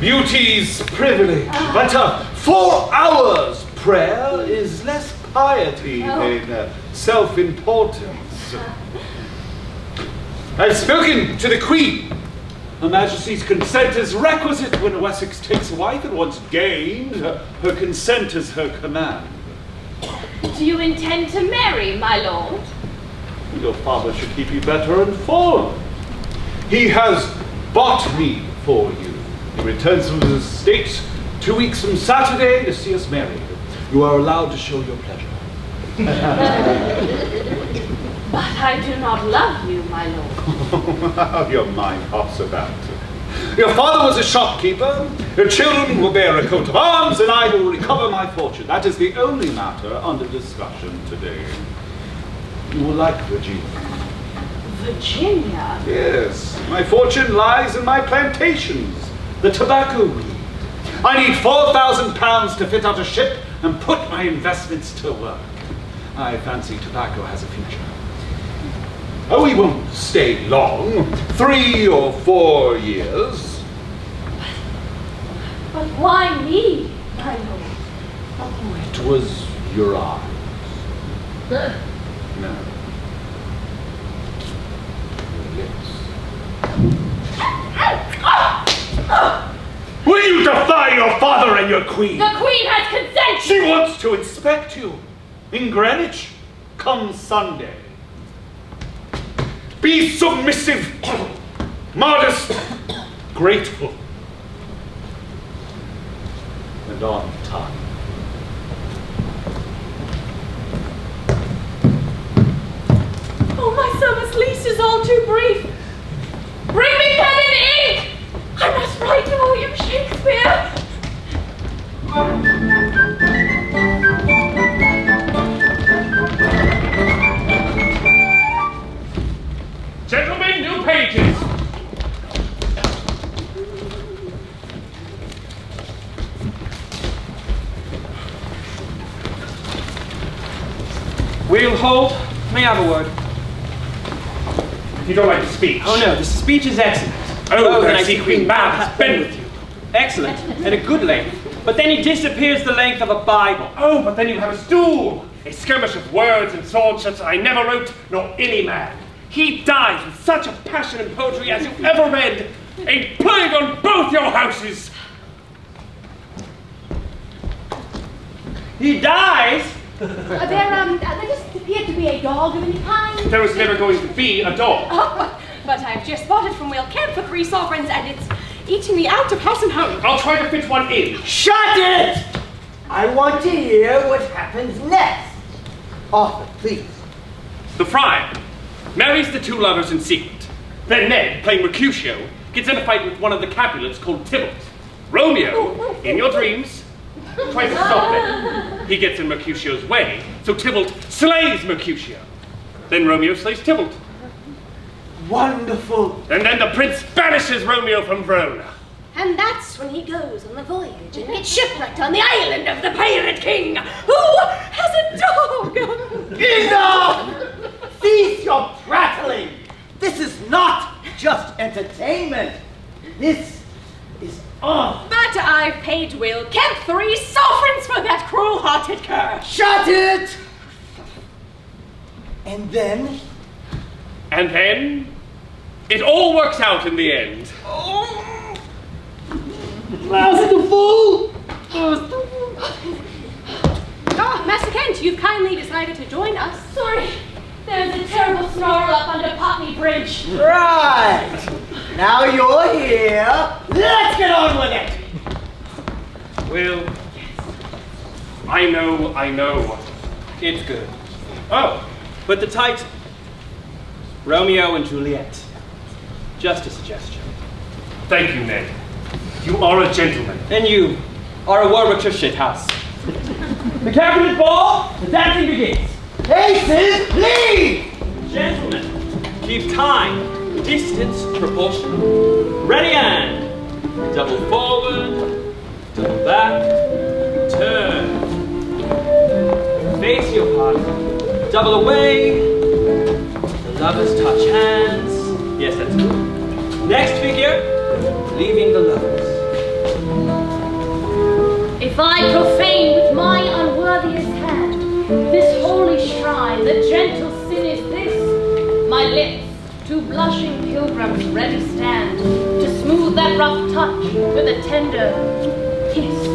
beauty's privilege. But 4 hours prayer is less piety than self-importance. I've spoken to the Queen. Her Majesty's consent is requisite when Wessex takes a wife, and once gained, her consent is her command. Do you intend to marry, my lord? Your father should keep you better informed. He has bought me for you. He returns from his estate 2 weeks from Saturday to see us married. You are allowed to show your pleasure. But I do not love you, my lord. How your mind hops about. Your father was a shopkeeper, your children will bear a coat of arms, and I will recover my fortune. That is the only matter under discussion today. You will like Virginia. Virginia? Yes, my fortune lies in my plantations, the tobacco weed. I need £4,000 to fit out a ship and put my investments to work. I fancy tobacco has a future. Oh, we won't stay long, 3 or 4 years. But why me, my lord? Oh, it was your eyes. No. Your lips. Will you defy your father and your queen? The queen has consent! She wants to inspect you in Greenwich come Sunday. Be submissive modest, grateful, and on time. Oh, my summer's lease is all too brief. Bring me pen and ink! I must write to William Shakespeare! Gentlemen, new pages. We'll hold. May I have a word? You don't like to speak. Oh no, the speech is excellent. Oh, then I see Queen Mab has been with you. Excellent, and a good length. But then he disappears the length of a Bible. Oh, but then you have a stool. A skirmish of words and swords such as I never wrote, nor any man. He dies with such a passion in poetry as you ever read. A plague on both your houses. He dies? There doesn't appear to be a dog of any kind. There was never going to be a dog. Oh, but I've just bought it from Will Kemp for 3 sovereigns, and it's eating me out of house and home. I'll try to fit one in. Shut it! I want to hear what happens next. Arthur, please. The friar marries the 2 lovers in secret. Then Ned, playing Mercutio, gets in a fight with one of the Capulets called Tybalt. Romeo, in your dreams, tries to stop him. He gets in Mercutio's way, so Tybalt slays Mercutio. Then Romeo slays Tybalt. Wonderful. And then the prince banishes Romeo from Verona. And that's when he goes on the voyage and gets shipwrecked on the island of the pirate king, who has a dog. Enough! Cease your prattling. This is not just entertainment. This is art. But I've paid Will Kemp 3 sovereigns for that cruel-hearted cur. Shut it! And then? And then, it all works out in the end. Masterful! Oh, Master Kent, you've kindly decided to join us. Sorry, there's a terrible snarl up under Putney Bridge. Right. Now you're here. Let's get on with it. Well, I know. It's good. Oh, But the title, Romeo and Juliet. Just a suggestion. thank you, Ned. You are a gentleman. And you are a Warwickshire shithouse. The Cabinet Ball, the dancing begins. Aces, please! Gentlemen, keep time, distance proportional. Ready and double forward, double back, turn. Face your partner, double away. The lovers touch hands. Yes, that's good. Next figure, leaving the lovers. If I profane with my unworthiest hand this holy shrine, the gentle sin is this: my lips, 2 blushing pilgrims ready stand to smooth that rough touch with a tender kiss.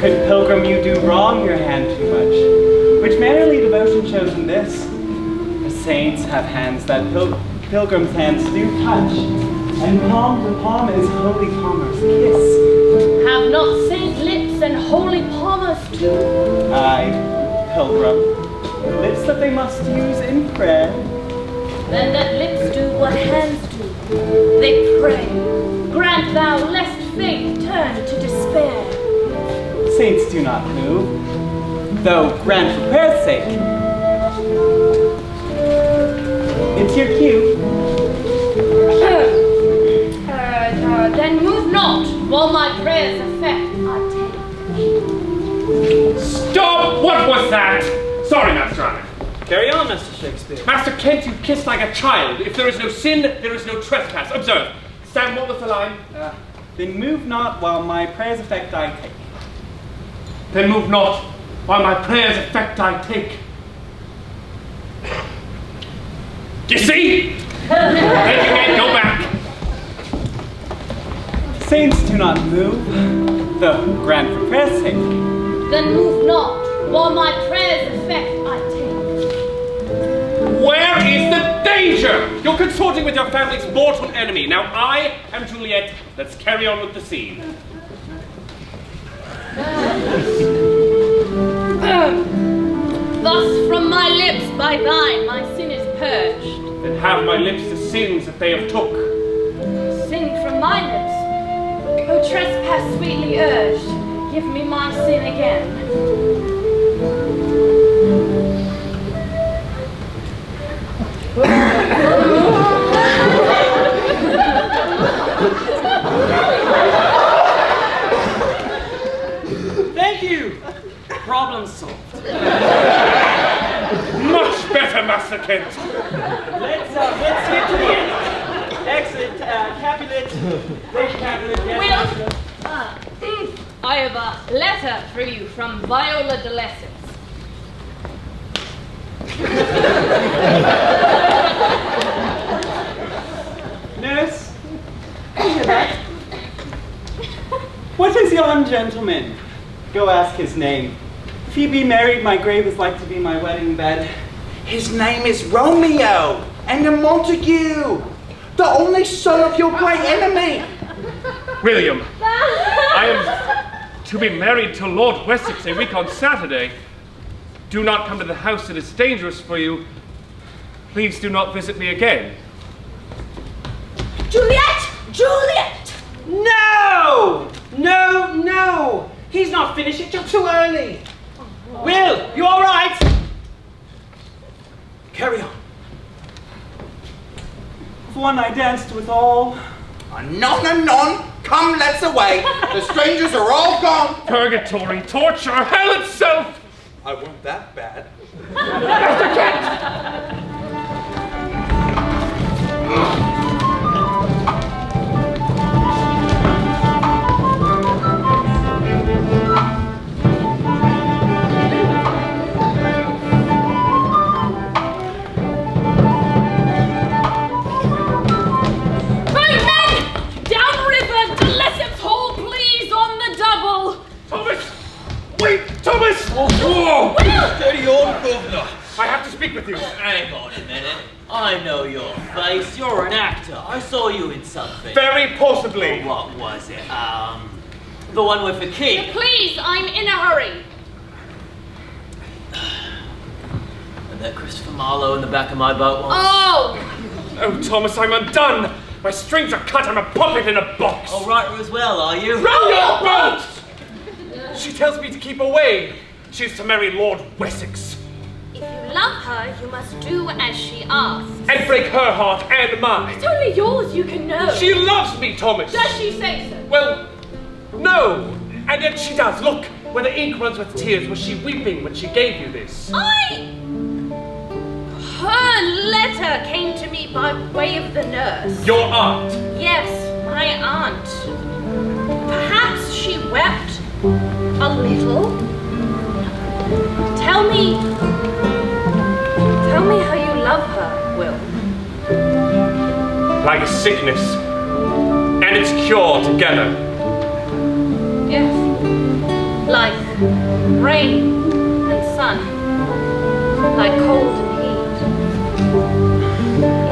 Could pilgrim you do wrong your hand too much? Which mannerly devotion shows in this? The saints have hands that pilgrims' hands do touch, and palm to palm is holy palmer's kiss. Have not saint lips and holy palmers too? Aye, pilgrim, the lips that they must use in prayer. Then let lips do what hands do. They pray. Grant thou lest faith turn to despair. Saints do not move, though grant for prayer's sake. It's your cue. Then move not, while my prayers effect I take. Stop! What was that? Sorry, Master Allen. Carry on, Master Shakespeare. Master Kent, you kissed like a child. If there is no sin, there is no trespass. Observe. Sam, what was the line? Then move not while my prayers effect I take. Then move not, while my prayers effect I take. You see? Then you can't go back. Saints do not move, though grant for prayer's sake. Then move not, while my prayers effect I take. Where is the danger? You're consorting with your family's mortal enemy. Now I am Juliet. Let's carry on with the scene. Thus from my lips by thine my sin is purged. Then have my lips the sins that they have took. Sin from my lips. O trespass sweetly urged, give me my sin again. Thank you. Problem solved. Much better, Master Kent. Let's get to the end. Exit, Capulet. Capulet. Will, I have a letter for you from Viola de Lesseps. Nurse, hear that? What is yon gentleman? Go ask his name. If he be married, my grave is like to be my wedding bed. His name is Romeo and a Montague, the only son of your great enemy. William, I am to be married to Lord Wessex a week on Saturday. Do not come to the house, it is dangerous for you. Please do not visit me again. Juliet! Juliet! No! No, no! He's not finished it, you're too early. Will, you all right? Carry on. Of one I danced with all. Anon, anon, come, let's away. The strangers are all gone. Purgatory, torture, hell itself! I weren't that bad. Master Kent! Thomas! Whoa! Steady on, governor. I have to speak with you. Hang on a minute. I know your face. You're an actor. I saw you in something. Very possibly. What was it? The one with the key. Please, I'm in a hurry. And that Christopher Marlowe in the back of my boat once. Oh, Thomas, I'm undone. My strings are cut. I'm a puppet in a box. All right as well, are you? Row your boat! She tells me to keep away. She's to marry Lord Wessex. If you love her, you must do as she asks. And break her heart and mine. It's only yours, you can know. She loves me, Thomas. Does she say so? Well, no. And yet she does. Look, where the ink runs with tears. Was she weeping when she gave you this? Her letter came to me by way of the nurse. Your aunt? Yes, my aunt. Perhaps she wept a little. Tell me how you love her, Will. Like a sickness and its cure together. Yes, like rain and sun, like cold and heat.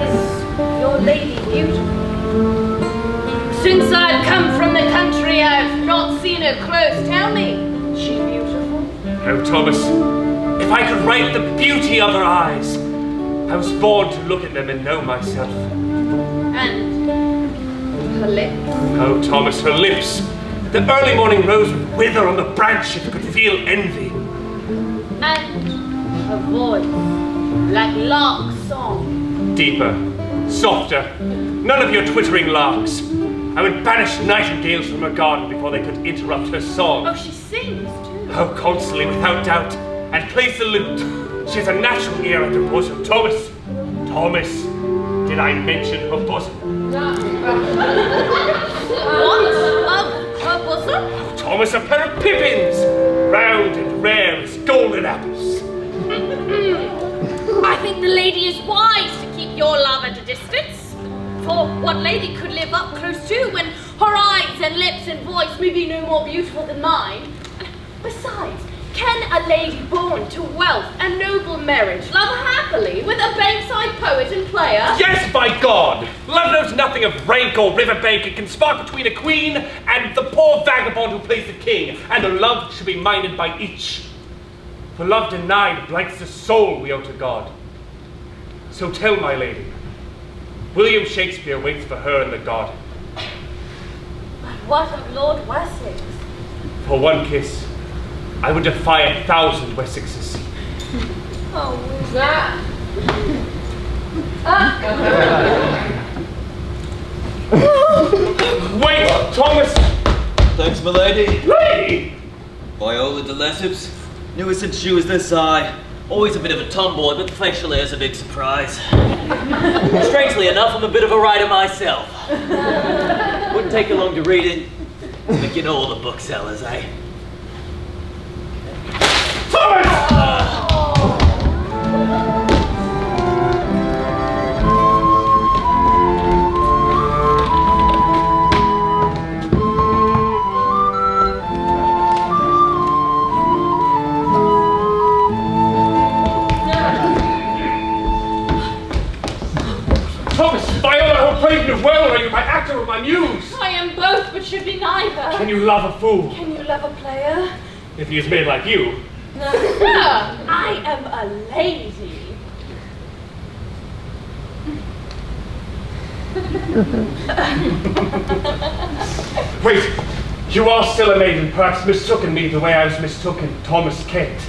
Is your lady beautiful? Since I've come from the country, I've not seen her close. Tell me, is she beautiful? Oh, Thomas, if I could write the beauty of her eyes. I was born to look at them and know myself. And her lips? Oh, Thomas, her lips. The early morning rose would wither on the branch if you could feel envy. And her voice, like lark song. Deeper, softer, none of your twittering larks. I would banish nightingales from her garden before they could interrupt her song. Oh, she sings too. Oh, constantly, without doubt, and plays the lute. She has a natural ear at her bosom. Thomas, did I mention her bosom? What of her bosom? Oh, Thomas, a pair of pippins, round and rare as golden apples. I think the lady is wise to keep your love at a distance. For what lady could live up close to when her eyes and lips and voice may be no more beautiful than mine? Besides, can a lady born born to wealth and noble marriage, love happily with a bankside poet and player? Yes, by God! Love knows nothing of rank or riverbank. It can spark between a queen and the poor vagabond who plays the king, and the love should be minded by each. For love denied blanks the soul we owe to God. So tell my lady, William Shakespeare waits for her in the garden. But what of Lord Wessex? For one kiss, I would defy 1,000 Wessexes. Oh, who's that? Wait, Thomas! Thanks, my lady. Lady! Viola de Lesseps. Knew her since she was this high. Always a bit of a tomboy, but facially is a big surprise. Strangely enough, I'm a bit of a writer myself. Wouldn't take you long to read it. I think you know all the booksellers, eh? Thomas! Thomas, Viola, how brave and well are you, my actor or my muse? I am both, but should be neither. Can you love a fool? Can you love a player? If he is made like you. I am a lady. Wait, you are still a maiden, perhaps mistaken me the way I was mistaken Thomas Kent.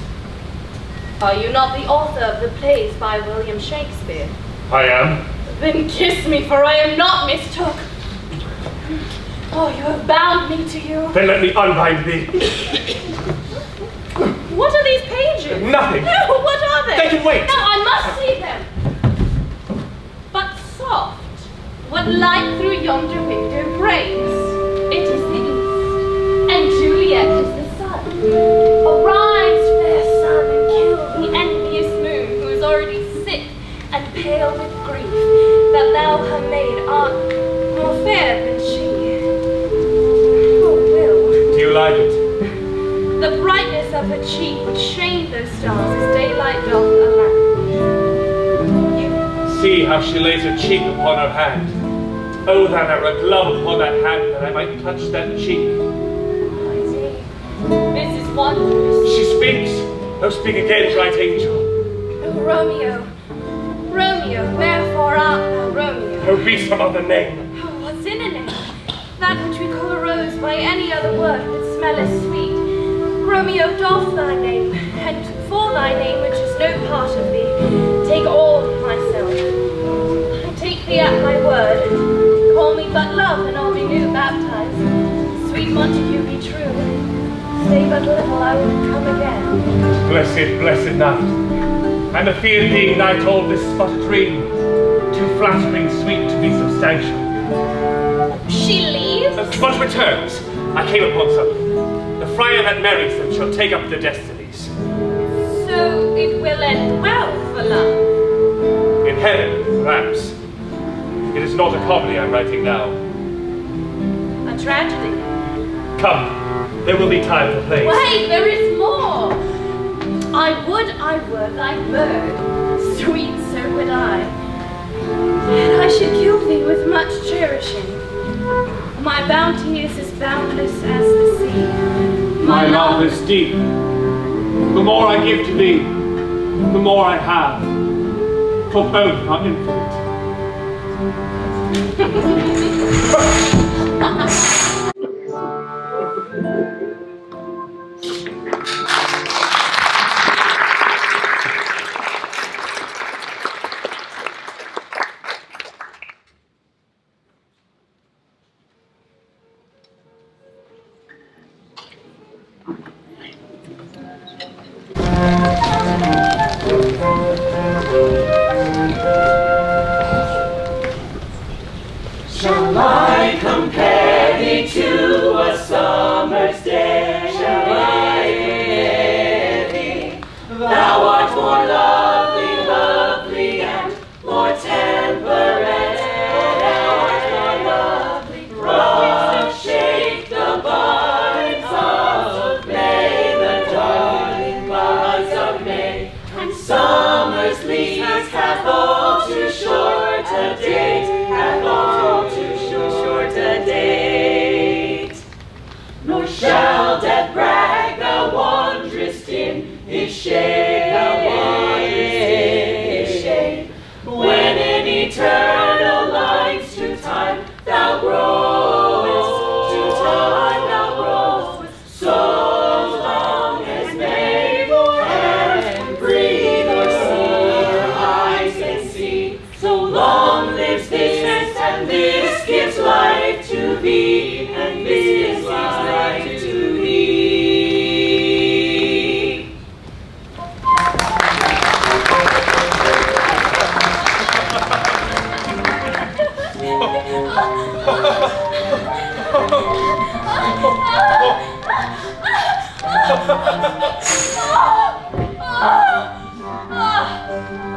Are you not the author of the plays by William Shakespeare? I am. Then kiss me, for I am not mistook. Oh, you have bound me to you. Then let me unbind thee. What are these pages? Nothing. No, what are they? They can wait. No, I must see them. But soft, what light through yonder window breaks? It is the east, and Juliet is the sun. Arise, fair sun, and kill the envious moon, who is already sick and pale with grief, that thou her maid art more fair than she. Oh, Will. Do you like it? The brightness of her cheek would shame those stars as daylight doth a lamp. See how she lays her cheek upon her hand. Oh, that I were a glove upon that hand, that I might touch that cheek. This is wondrous. She speaks. Oh, speak again, bright angel. Oh, Romeo, Romeo, wherefore art thou Romeo? Oh, be some other name. Oh, what's in a name? That which we call a rose by any other word would smell as sweet. Romeo, doff thy name, and for thy name, which is no part of thee, take all myself. I take thee at my word. Call me but love, and I'll be new baptized. Sweet Montague, be true. Stay but little, I will come again. Blessed, blessed night. I'm afeard being night all this but a dream. Too flattering sweet to be substantial. She leaves? But returns. I came upon something. The friar that marries them shall take up their destinies. So it will end well for love. In heaven, perhaps. It is not a comedy I'm writing now. A tragedy. Come, there will be time for plays. Wait, there is more. I would thy bird, sweet so would I. And I should kill thee with much cherishing. My bounty is as boundless as the sea. My love is deep. The more I give to thee, the more I have. For both are infinite. Shall I compare thee to a summer's day? Shall I compare thee? Thou art more lovely, lovely, and more temperate. Thou art more lovely. Rough shake the buds of May, the darling buds of May.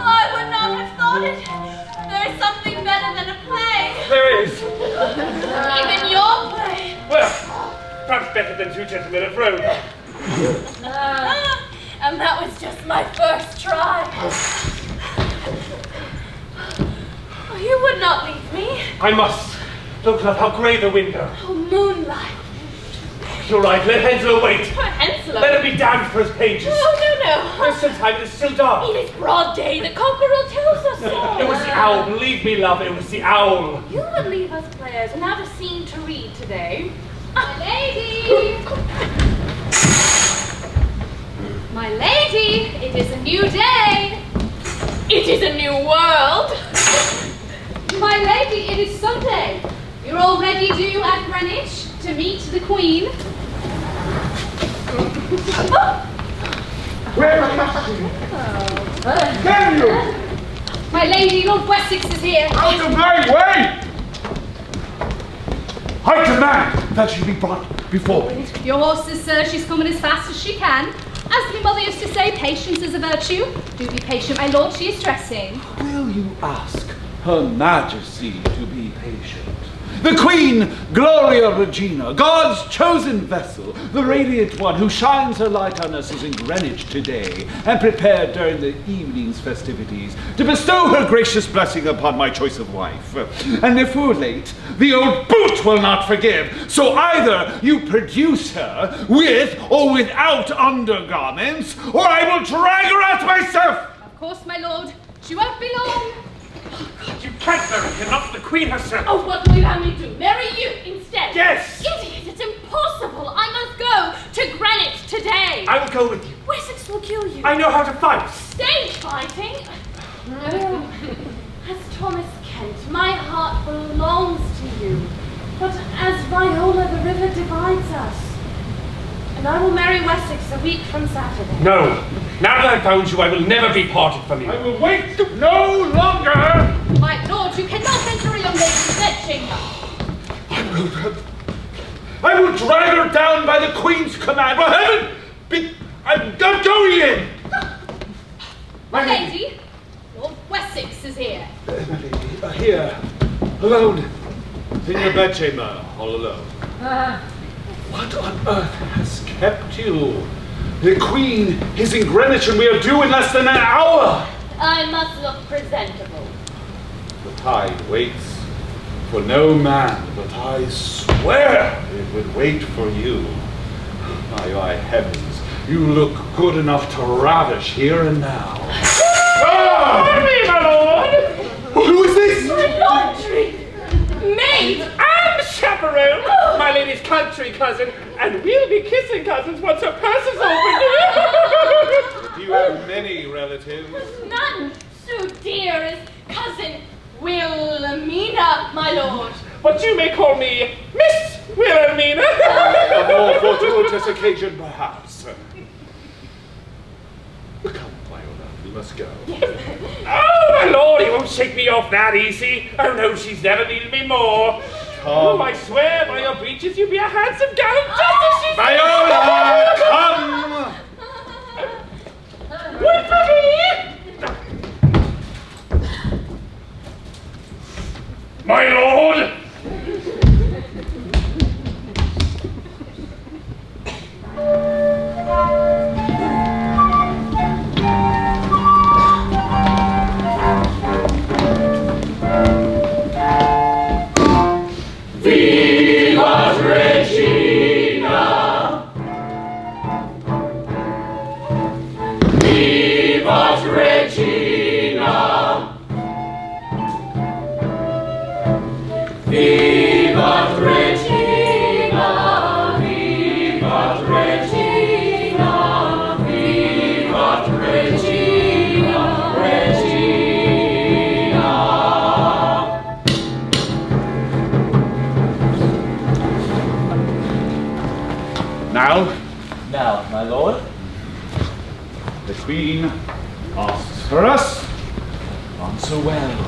I would not have thought it. There is something better than a play. There is. Even your play. Well, perhaps better than Two Gentlemen of Rome. And that was just my first try. Oh, you would not leave me. I must. Look, love, how grey the window. Oh, moonlight. You're right, let Henslow wait. Henslow? Let him be damned for his pages. No. There's still time, it is still dark. It is broad day, the cockerel tells us so. It was the owl, believe me, love, it was the owl. You would leave us players without a scene to read today. My lady! My lady, it is a new day. It is a new world. My lady, it is Sunday. You're already due at Greenwich to meet the Queen. Where is she? Can you? My lady, Lord Wessex is here. Out of my way! I demand that she be brought before me. Your horses, sir, she's coming as fast as she can. As my mother used to say, patience is a virtue. Do be patient, my lord, she is dressing. Will you ask Her Majesty to be patient? The Queen, Gloria Regina, God's chosen vessel, the radiant one who shines her light on us, is in Greenwich today and prepared during the evening's festivities to bestow her gracious blessing upon my choice of wife. And before late, the old boot will not forgive, so either you produce her with or without undergarments, or I will drag her out myself! Of course, my lord, she won't be long. You can't marry her, not the Queen herself. Oh, what will you have me do? Marry you instead? Yes. Idiot, it's impossible. I must go to Greenwich today. I will go with you. Wessex will kill you. I know how to fight. Stage fighting? As Thomas Kent, my heart belongs to you. But as Viola, the river divides us. And I will marry Wessex a week from Saturday. No. Now that I've found you, I will never be parted from you. I will wait no longer! My lord, you cannot enter a young lady's bedchamber. I will drag her down by the Queen's command. For heaven be... I'm going in! My lady, Lord Wessex is here. My lady, here, alone, in your bedchamber, all alone. What on earth has kept you? The Queen is in Greenwich and we are due in less than an hour. I must look presentable. The tide waits for no man, but I swear it would wait for you. My heavens, you look good enough to ravish here and now. Pardon me, my lord! Who is this? My laundry! Maid! And chaperone, my lady's country cousin, and we'll be kissing cousins once her purse is opened. Do you have many relatives? None so dear as cousin Wilhelmina, my lord. But you may call me Miss Wilhelmina. A more fortuitous occasion, perhaps. Come, Viola, we must go. Oh, my lord, he won't shake me off that easy. Oh, no, she's never needed me more. Oh, I swear by your breeches you'll be a handsome gallant just as she said. Viola, come! Wait for me! My lord! Vivat Regina! Vivat Regina! Vivat Regina! Vivat Regina! Vivat Regina! Regina! Now, my lord, the Queen asks for us. Answer well.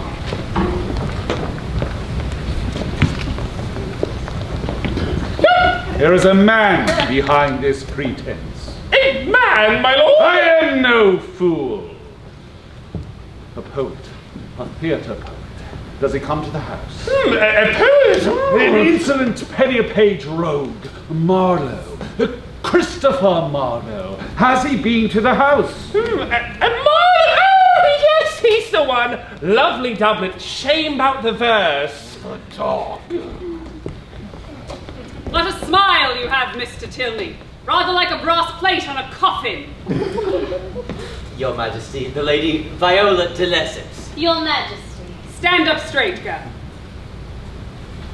There is a man behind this pretense. A man, my lord! I am no fool. A poet, a theatre poet. Does he come to the house? A poet? An insolent Penny-a-Page rogue, Marlowe. Christopher Marlowe. Has he been to the house? A Marlowe? Oh, yes, he's the one. Lovely doublet. Shame about the verse. A dog. What a smile you have, Mr. Tilney. Rather like a brass plate on a coffin. Your Majesty, the Lady Viola de Lesseps. Your Majesty. Stand up straight, girl.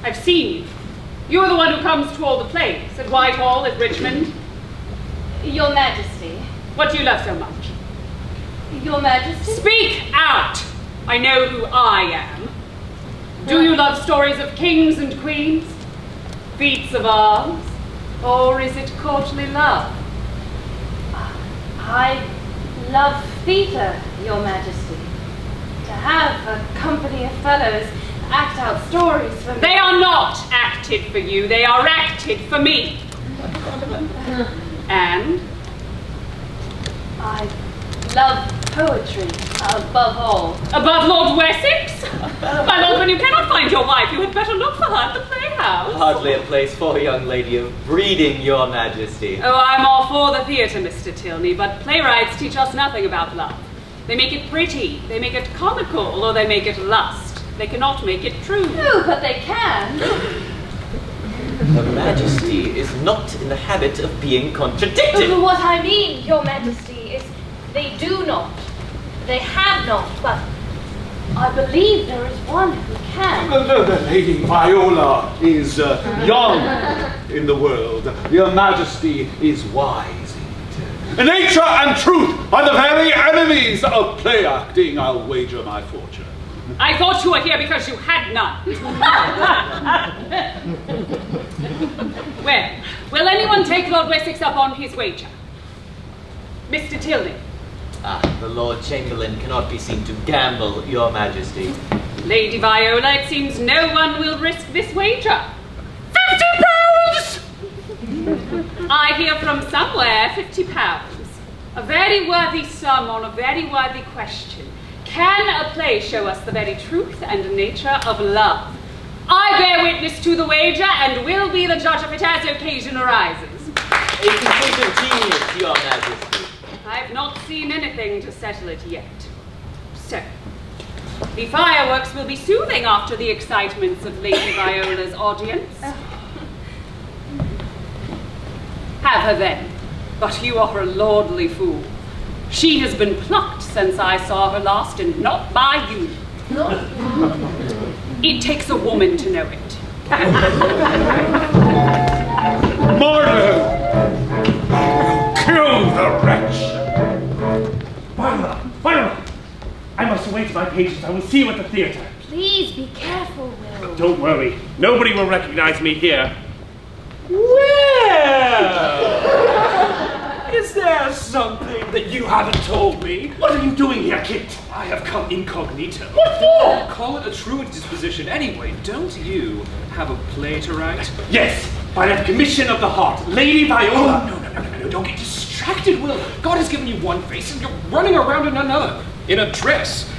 I've seen you. You're the one who comes to all the plays at Whitehall, at Richmond. Your Majesty. What do you love so much? Your Majesty. Speak out! I know who I am. Do you love stories of kings and queens? Feats of arms? Or is it courtly love? I love theatre, Your Majesty. To have a company of fellows act out stories for me. They are not acted for you, they are acted for me. And? I love poetry, above all. Above Lord Wessex? My lord, when you cannot find your wife, you had better look for her at the playhouse. Hardly a place for a young lady of breeding, Your Majesty. Oh, I'm all for the theatre, Mr. Tilney, but playwrights teach us nothing about love. They make it pretty, they make it comical, or they make it lust. They cannot make it true. Oh, but they can. Her Majesty is not in the habit of being contradicted. What I mean, Your Majesty, is they do not. They have not, but I believe there is one who can. The Lady Viola is young in the world. Your Majesty is wise in it. Nature and truth are the very enemies of play acting, I'll wager my fortune. I thought you were here because you had none. Well, will anyone take Lord Wessex up on his wager? Mr. Tilney. The Lord Chamberlain cannot be seen to gamble, Your Majesty. Lady Viola, it seems no one will risk this wager. £50! I hear from somewhere £50. A very worthy sum on a very worthy question. Can a play show us the very truth and nature of love? I bear witness to the wager and will be the judge of it as occasion arises. A complete of genius, Your Majesty. I've not seen anything to settle it yet. So, the fireworks will be soothing after the excitements of Lady Viola's audience. Have her then, but you are a lordly fool. She has been plucked since I saw her last, and not by you. It takes a woman to know it. Marlowe! Kill the wretch! Viola! I must await my pages. I will see you at the theatre. Please be careful, Will. Don't worry. Nobody will recognize me here. Well, is there something that you haven't told me? What are you doing here, Kit? I have come incognito. What for? Call it a truant disposition anyway. Don't you have a play to write? Yes, by the commission of the heart. Lady Viola. Oh, no, don't get distracted, Will. God has given you one face and you're running around in another. In a dress.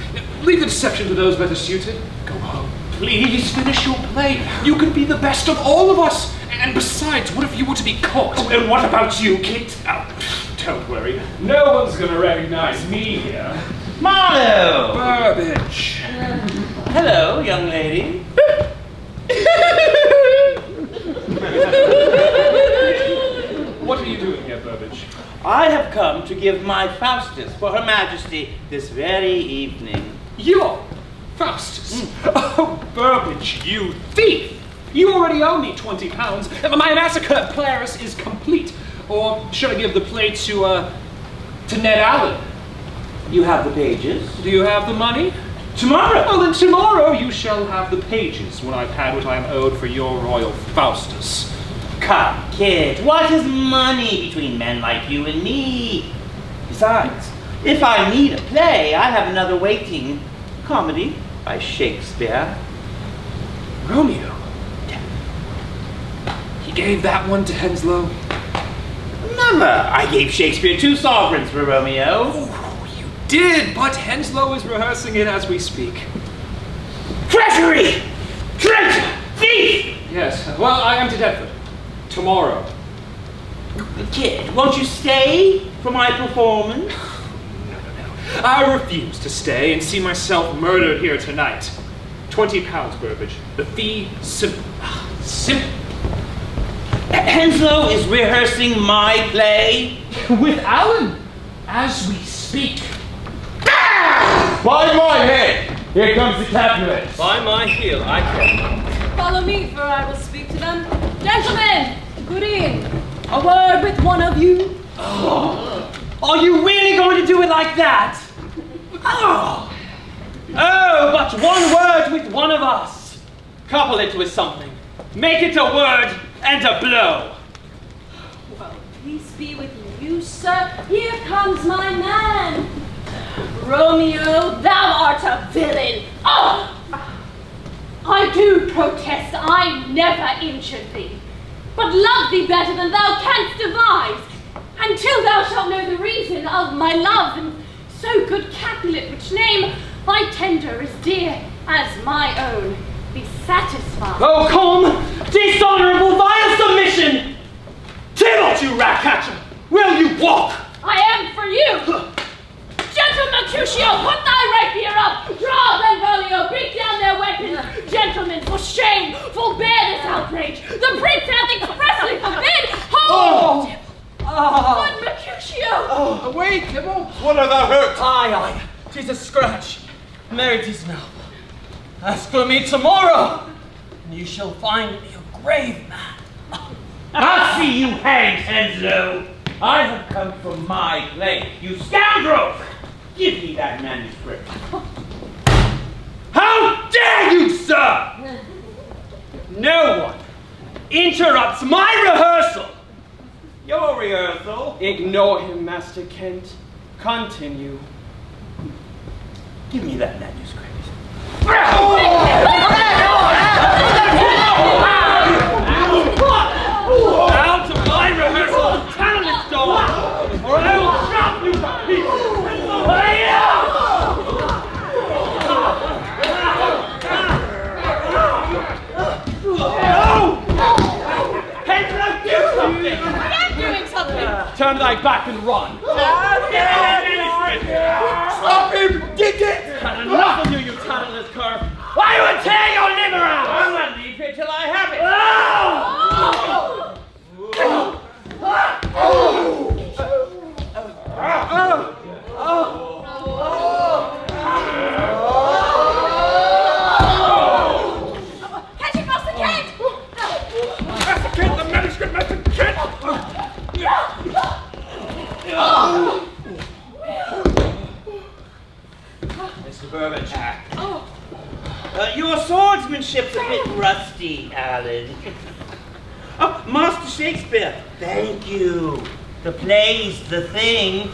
Leave the deception to those better suited. Go home. Please finish your play. You could be the best of all of us. And besides, what if you were to be caught? Oh, and what about you, Kit? Oh, don't worry. No one's gonna recognize me here. Marlowe! Burbage. Hello, young lady. What are you doing here, Burbage? I have come to give my Faustus for Her Majesty this very evening. Your Faustus? Oh, Burbage, you thief! You already owe me £20. My massacre at Paris is complete. Or should I give the play to Ned Allen? You have the pages? Do you have the money? Tomorrow! Well, then tomorrow you shall have the pages when I've had what I am owed for your royal Faustus. Come, kid, what is money between men like you and me? Besides, if I need a play, I have another waiting. Comedy by Shakespeare. Romeo? He gave that one to Henslowe? remember, I gave Shakespeare 2 sovereigns for Romeo. Oh, you did, but Henslow is rehearsing it as we speak. Treachery! Traitor! Thief! Yes, well, I am to Deptford. Tomorrow. Kid, won't you stay for my performance? I refuse to stay and see myself murdered here tonight. £20, Burbage. The fee, simple. Simple. Henslow is rehearsing my play. With Alan, as we speak. By my head! Here comes the Capulets. By my heel, I can. Follow me, for I will speak to them. Gentlemen, good evening. A word with one of you. Oh, are you really going to do it like that? Oh, but one word with one of us. Couple it with something. Make it a word and a blow. Well, peace be with you, sir. Here comes my man. Romeo, thou art a villain. Oh! I do protest I never injured thee, but love thee better than thou canst devise, until thou shalt know the reason of my love, and so good Capulet, which name I tender as dear as my own, be satisfied. Oh, come! Dishonorable, vile submission! Tybalt, you rat catcher! Will you walk? I am for you! Gentle Mercutio, put thy rapier up! Draw then, Rolio, beat down their weapons! Gentlemen, for shame, forbear this outrage! The prince hath expressly forbid! Hold! Good Mercutio! Awake, Tybalt! What have thou hurt? Aye, 'tis a scratch. Marry, 'tis now. Ask for me tomorrow, and you shall find me a grave man. I'll see you hanged, Henslow. I have come from my play. You scoundrels! Give me that manuscript. How dare you, sir! No one interrupts my rehearsal. Your rehearsal? Ignore him, Master Kent. Continue. Give me that manuscript. Out of my rehearsal, talent dog, or I will chop you to pieces. Henslow, do something! I am doing something! Turn thy back and run. Stop him! Get it! Had enough of you, you talentless cur! I will tear your liver out! I will leave here till I have it. Catch it, Master Kent! Master Kent, the manuscript, Master Kent! Mr. Burbage. Your swordsmanship's a bit rusty, Alan. Oh, Master Shakespeare, thank you. The play's the thing.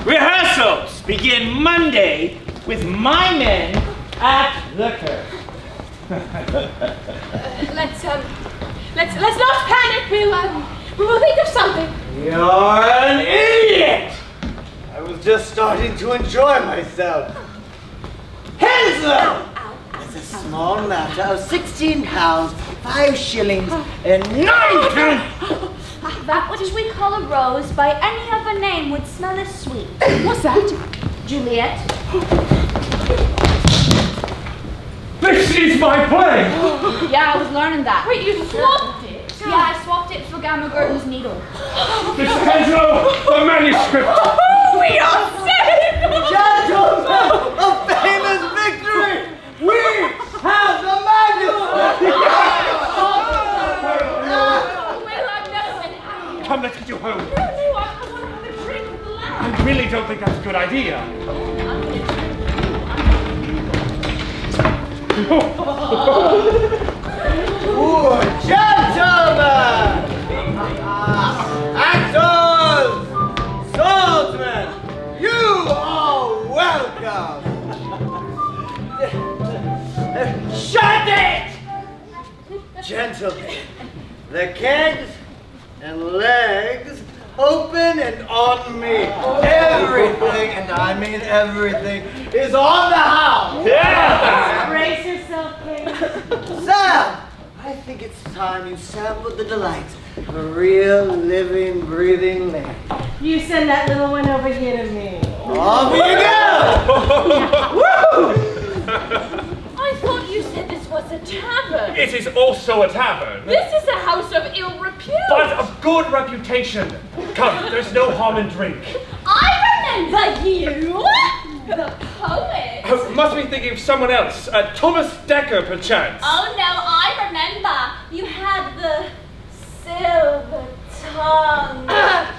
Rehearsals begin Monday with my men at the curve. Let's not panic, we will think of something. You're an idiot! I was just starting to enjoy myself. Henslow! It's a small matter of £16, 5 shillings, and 9 pence. That which we call a rose by any other name would smell as sweet. What's that? Juliet. This is my play! Yeah, I was learning that. Wait, you swapped it? Yeah, I swapped it for Gamma Gurton's needle. Mr. Henslow, the manuscript! We are saved! Gentlemen, a famous victory! We have the manuscript! Come, let's get you home. No, I want to have a drink with the lad. I really don't think that's a good idea. Ooh, gentlemen! Actors! Swordsmen! You are welcome! Shut it! Gentlemen, the kegs and legs open and on me. Everything, and I mean everything, is on the house. Yeah! Brace yourself, King. Sam, I think it's time you sampled the delights of a real, living, breathing lady. You send that little one over here to me. Off you go! Woo! I thought you said this was a tavern. It is also a tavern. This is a house of ill repute. But of good reputation. Come, there's no harm in drink. I remember you, the poet. Oh, must be thinking of someone else. Thomas Dekker, perchance. Oh no, I remember. You had the silver tongue.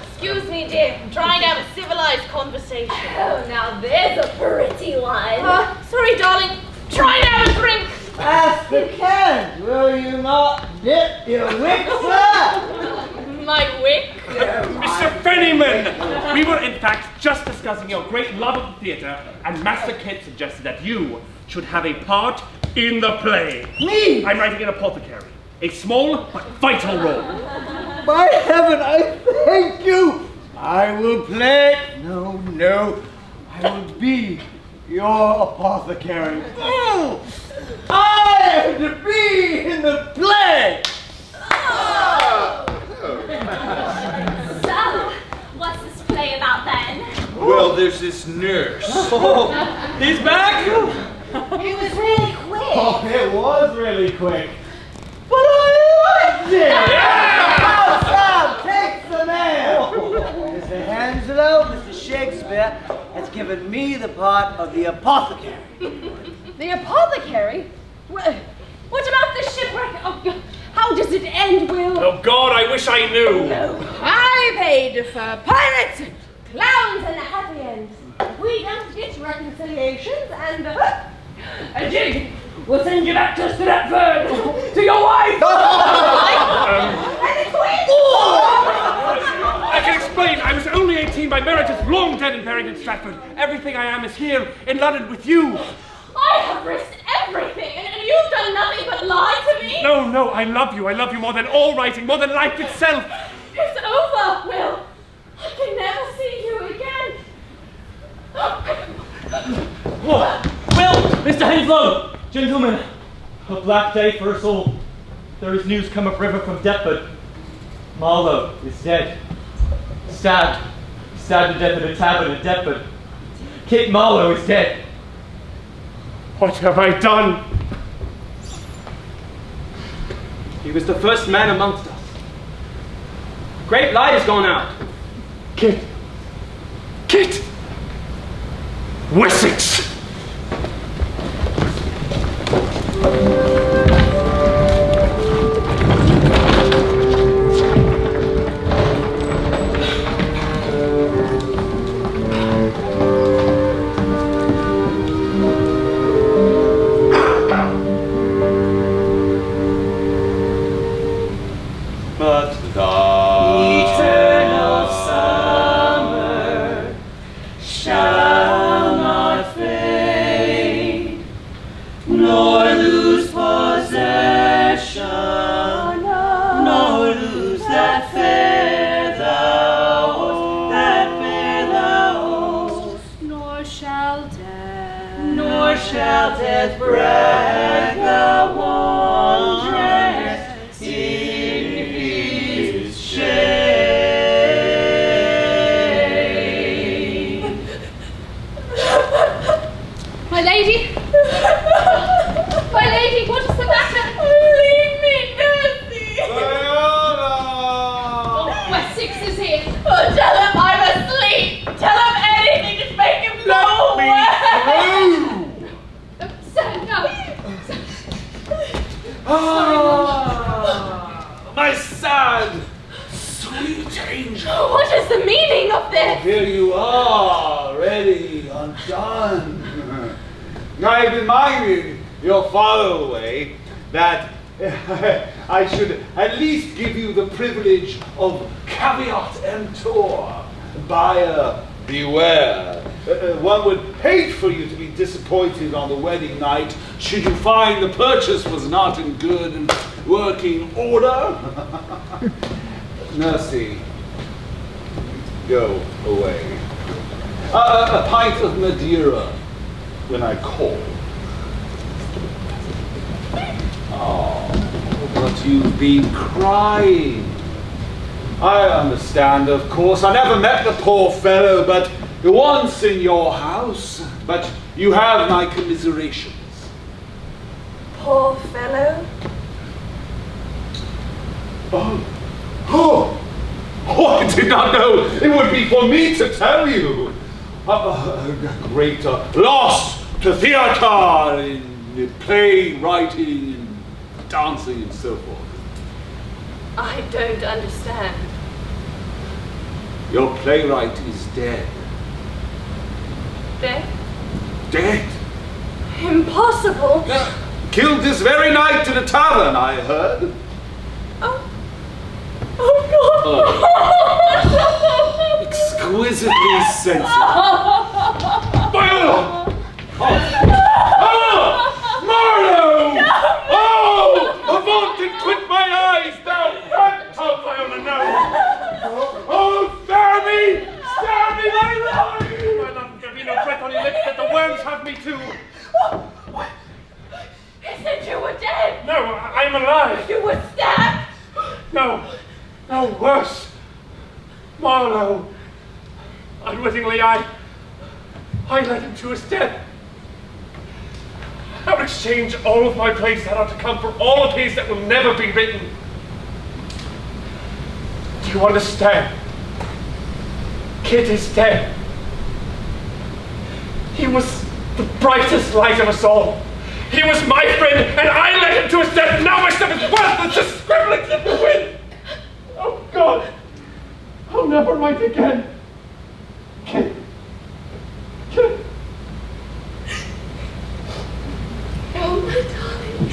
Excuse me, dear. I'm trying to have a civilized conversation. Oh, now there's a pretty one. Sorry, darling. Trying to have a drink. Master Ken, will you not dip your wick, sir? My wick? Mr. Fennyman! We were, in fact, just discussing your great love of the theatre, and Master Kit suggested that you should have a part in the play. Me? I'm writing an apothecary. A small but vital role. By heaven, I thank you! I will play. No, I will be your apothecary. I am to be in the play! So, what's this play about then? Well, there's this nurse. He's back! It was really quick. Oh, it was really quick. But I liked it! Now, Sam, take the man! Mr. Henslow, Mr. Shakespeare has given me the part of the apothecary. The apothecary? What about the shipwreck? Oh, how does it end, Will? Oh God, I wish I knew. I paid for pirates, clowns, and happy ends. We don't get reconciliations, and a jig will send you back to Stratford, to your wife. And the twins. I can explain. I was only 18. My marriage is long dead in Barrington Stratford. Everything I am is here in London with you. I have risked everything, and you've done nothing but lie to me. No, I love you. I love you more than all writing, more than life itself. It's over, Will. I can never see you again. Well, Mr. Henslow, gentlemen, a black day for us all. There is news come upriver from Deptford. Marlowe is dead. Stabbed to death in a tavern in Deptford. Kit Marlowe is dead. What have I done? He was the first man amongst us. Great light has gone out. Kit! Wessex! But the Eternal summer shall not fade, nor lose possession, nor lose that fair thou host, Nor shall death brag thou wanderest in his shade. My lady? My lady, what is the matter? Leave me, Nancy. Oh, Wessex is here. Oh, tell him I'm asleep. Tell him anything. Just make him go away. Sir, no. My sad, sweet angel. What is the meaning of this? Here you are, ready, undone. I reminded your father away that I should at least give you the privilege of caveat emptor. Buyer, beware. One would hate for you to be disappointed on the wedding night should you find the purchase was not in good and working order. Nursey, go away. A pint of Madeira when I call. Oh, but you've been crying. I understand, of course. I never met the poor fellow, but once in your house. But you have my commiserations. Poor fellow. Oh, I did not know it would be for me to tell you. A great loss to theatre, in play writing, and dancing, and so forth. I don't understand. Your playwright is dead. Dead? Dead? Impossible. Killed this very night in a tavern, I heard. Oh, God. Exquisitely sensitive. Marlowe! No! Oh! Avaunt and quit my eyes, thou reptile, Viola, no! Oh, spare me! Spare me, thy life! My love, there'll be no breath on your lips that the worms have me too. He said you were dead. No, I'm alive. You were stabbed. No, worse. Marlowe. Unwittingly, I led him to his death. I would exchange all of my plays that are to come for all of his that will never be written. Do you understand? Kit is dead. He was the brightest light of us all. He was my friend, and I led him to his death, and now my stuff is worthless, just scribblings in the wind. Oh, God. I'll never write again. Kit. Oh, my darling.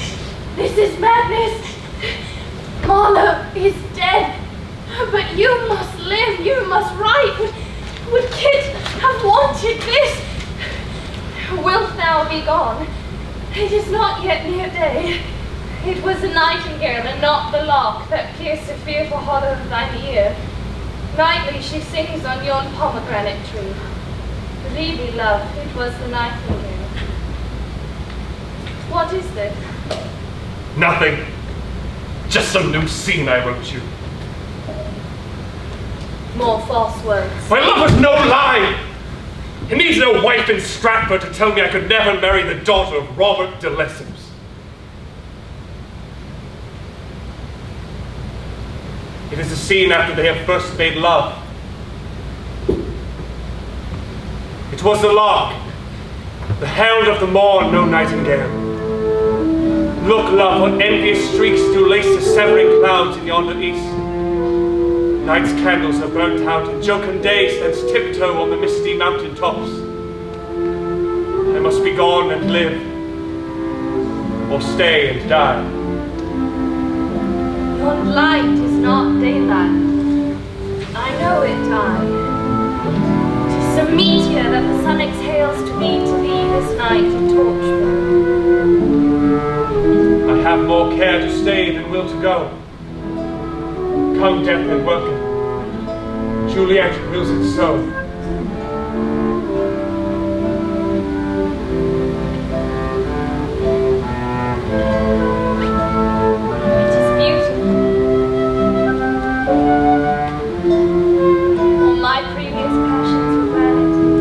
This is madness. Marlowe is dead. But you must live. You must write. Would Kit have wanted this? Wilt thou be gone? It is not yet near day. It was the nightingale and not the lark that pierced the fearful hollow of thine ear. Nightly she sings on yon pomegranate tree. Believe me, love, it was the nightingale. What is this? Nothing. Just some new scene I wrote you. More false words. My love was no lie. It needs no wife in Stratford to tell me I could never marry the daughter of Robert de Lesseps. It is a scene after they have first made love. It was the lark, the herald of the morn, no nightingale. Look, love, what envious streaks do lace the severing clouds in yonder east. Night's candles are burnt out, and jocund day stands tiptoe on the misty mountain tops. I must be gone and live, or stay and die. Yon light is not daylight. I know it, I. 'Tis a meteor that the sun exhales to be this night a torchbearer. I have more care to stay than will to go. Come death and welcome. Juliet wills it so. It is beautiful. All my previous passions were vanity.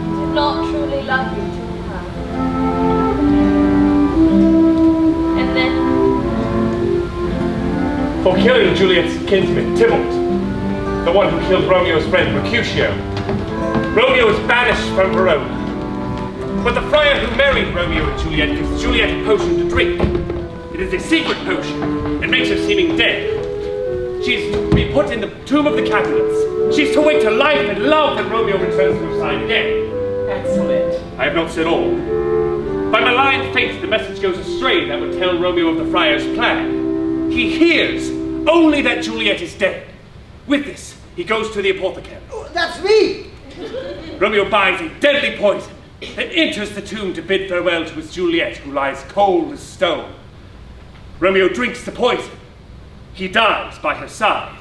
I did not truly love you till now. And then For killing Juliet's kinsman, Tybalt, the one who killed Romeo's friend, Mercutio, Romeo was banished from Verona. But the friar who married Romeo and Juliet gives Juliet a potion to drink. It is a secret potion. It makes her seeming dead. She's to be put in the tomb of the Capulets. She's to wake to life and love when Romeo returns to her side again. Excellent. I have not said all. By malign fate, the message goes astray that would tell Romeo of the friar's plan. He hears only that Juliet is dead. With this, he goes to the apothecary. Oh, that's me! Romeo buys a deadly poison, and enters the tomb to bid farewell to his Juliet, who lies cold as stone. Romeo drinks the poison, He dies by her side.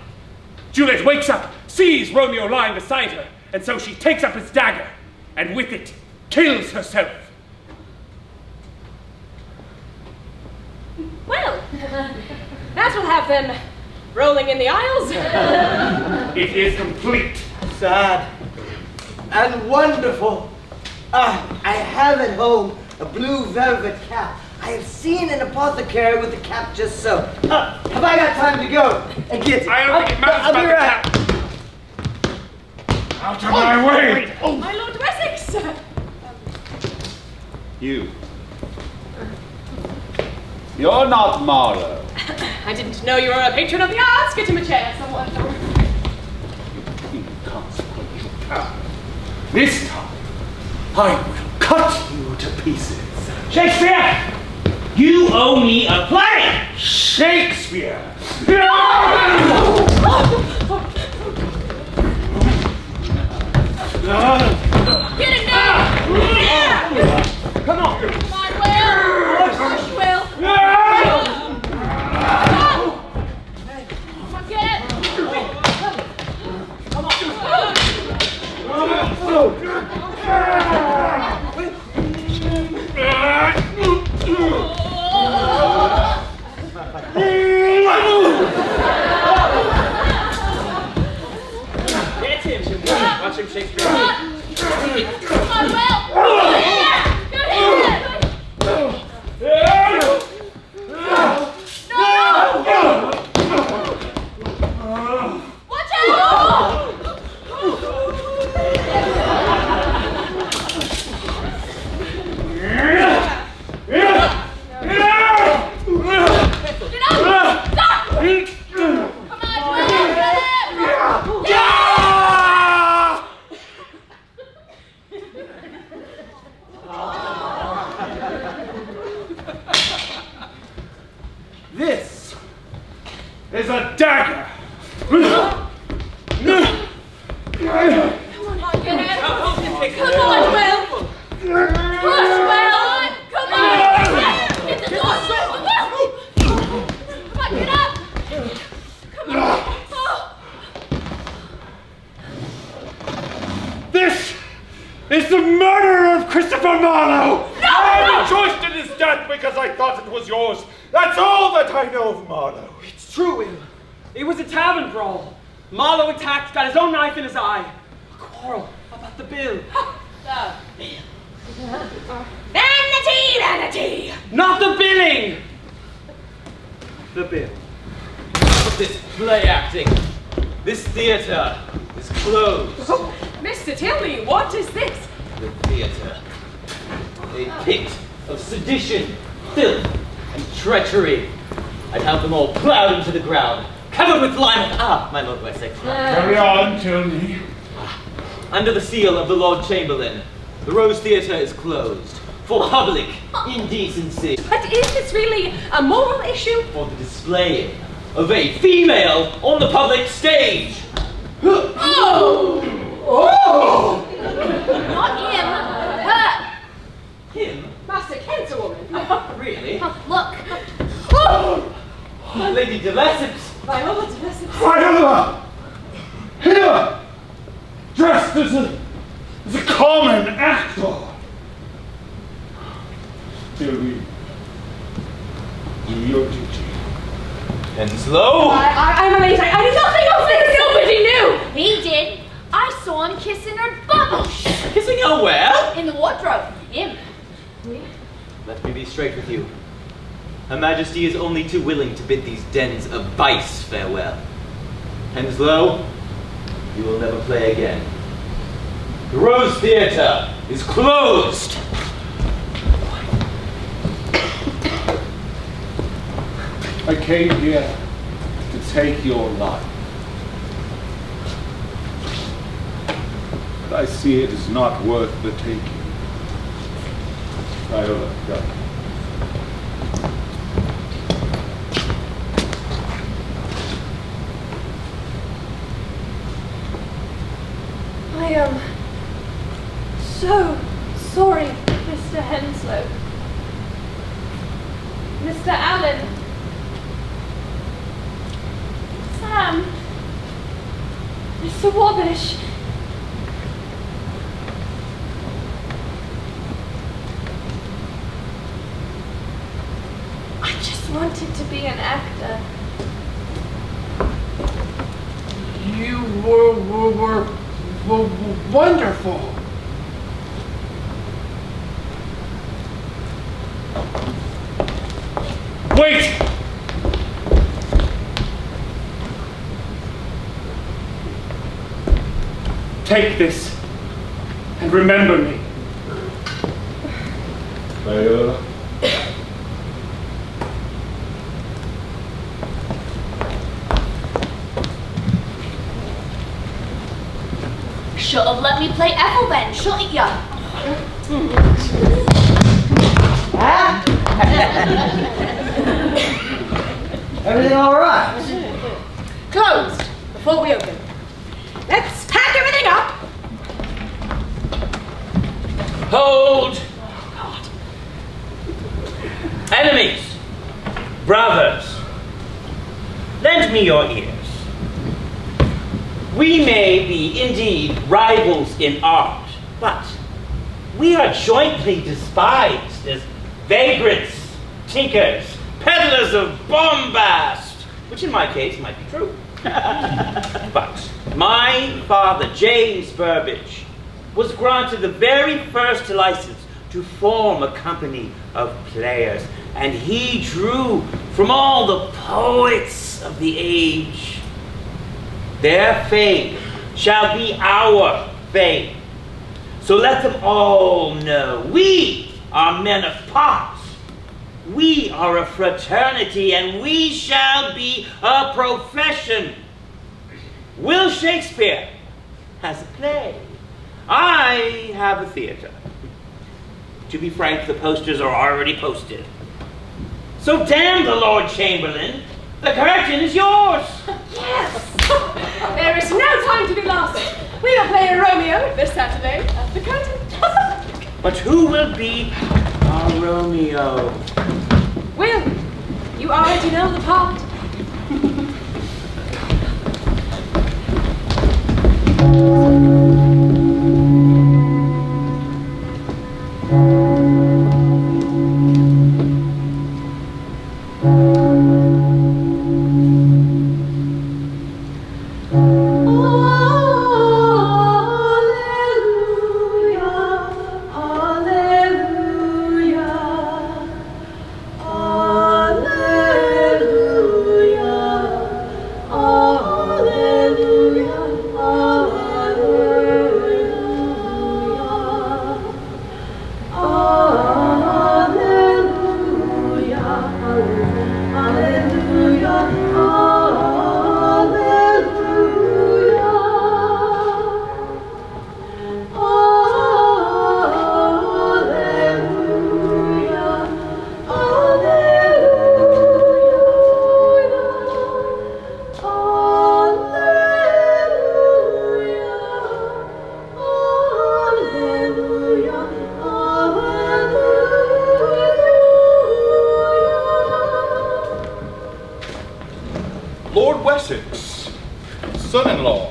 Juliet wakes up, sees Romeo lying beside her, and so she takes up his dagger, and with it kills herself. Well, that will have them rolling in the aisles. It is complete. Sad and wonderful. I have at home a blue velvet cap. I have seen an apothecary with a cap just so. Have I got time to go and get it? I don't think it matters I'll be about the right. Out of my way! Oh, my Lord Wessex! You're not Marlowe. I didn't know you were a patron of the arts. Get him a chair, someone. Inconsequential cow. This time, I will cut you to pieces. Shakespeare! You owe me a play! Shakespeare! Get him now! Yeah! Come on! Come on, Will! Push, Will! Come on, get it! Come Get him! Watch him, Shakespeare. Come on, Will! Yeah! Go ahead! No! Watch out! This is a dagger! Come on, get it! Come on, Will! Push, Will! Come on! Get the door! Come on, get up! Come on! Oh. This is the murder of Christopher Marlowe! No! I rejoiced in his death because I thought it was yours. That's all that I know of Marlowe. It's true, Will. It was a tavern brawl. Marlowe attacked, got his own knife in his eye. A quarrel about the bill. The bill. Vanity, vanity! Not the billing! The bill. What's this play acting? This theater is closed. Mr. Tilney, what is this? The theater. A pit of sedition, filth, and treachery. I'd have them all plowed into the ground, covered with lime. My Lord Wessex. Carry on, Tilney. Under the seal of the Lord Chamberlain, the Rose Theatre is closed for public indecency. But is this really a moral issue? For the displaying of a female on the public stage. Oh! Oh! Not him, her! Him? Master Kent's a woman. Really? Look. Lady de Lesseps. My Lord de Lesseps. Viola! Here! Dressed as a common actor. Tilly, do your duty. Henslow? I'm a lady. I did nothing of this. Nobody knew. He did. I saw him kissing her bubble. Kissing her where? In the wardrobe. Him. Let me be straight with you. Her Majesty is only too willing to bid these dens of vice farewell. Henslow, you will never play again. The Rose Theatre is closed. I came here to take your life. But I see it is not worth the taking. Viola, go. I am so sorry, Mr. Henslow. Mr. Allen. Tam. Mr. Wabash. I just wanted to be an actor. You were wonderful. Wait! Take this and remember me. Viola. Should have let me play Ethel then, shouldn't ya? Everything all right? Closed before we open. Let's pack everything up. Hold! Enemies, brothers, lend me your ears. We may be indeed rivals in art, but we are jointly despised as vagrants, tinkers, peddlers of bombast, which in my case might be true. But my father, James Burbage, was granted the very first license to form a company of players, and he drew from all the poets of the age. Their fame shall be our fame. So let them all know we are men of parts. We are a fraternity, and we shall be a profession. Will Shakespeare has a play. I have a theater. To be frank, the posters are already posted. So damn the Lord Chamberlain, the curtain is yours. Yes! There is no time to be lost. We are playing Romeo this Saturday at the curtain. But who will be our Romeo? Will, you already know the part. Lord Wessex, son-in-law,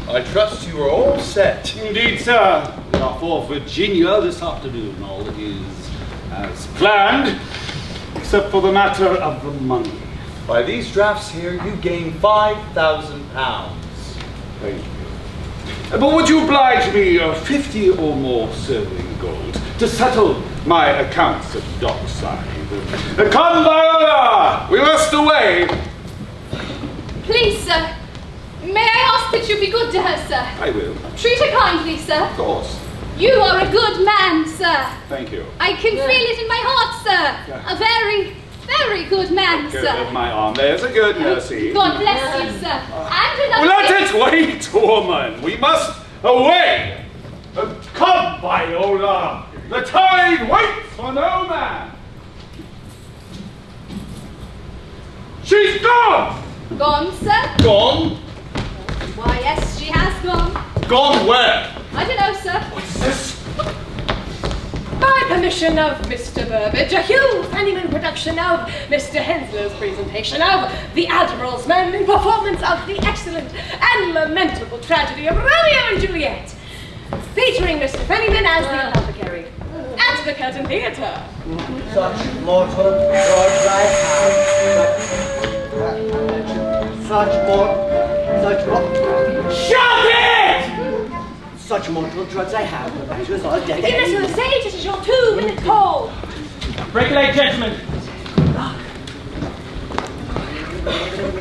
I trust you are all set. Indeed, sir. We are for Virginia this afternoon. All is as planned, except for the matter of the money. By these drafts here, you gain £5,000. Thank you. But would you oblige me 50 or more sterling gold to settle my accounts at dockside? Come, Viola! We must away! Please, sir. May I ask that you be good to her, sir? I will. Treat her kindly, sir. Of course. You are a good man, sir. Thank you. I can feel it in my heart, sir. Yeah. A very, very good man, Good sir. of my arm. There's a good mercy. God bless you, sir. And another Let it wait, woman. We must away. Come, Viola. The tide waits for no man. She's gone. Gone, sir? Gone? Why, yes, she has gone. Gone where? I don't know, sir. What is this? Bye, commission of Mr. Burbage, a Hugh Fannyman production of Mr. Hensler's presentation of The Admiral's Men in performance of the excellent and lamentable tragedy of Romeo and Juliet, featuring Mr. Fannyman as the apothecary at the Curtain Theatre. Such mortal drugs I have. Shut it! Such mortal drugs I have, the measures are dead. Begin us to the stage, this is your 2-minute call. Break a leg, gentlemen.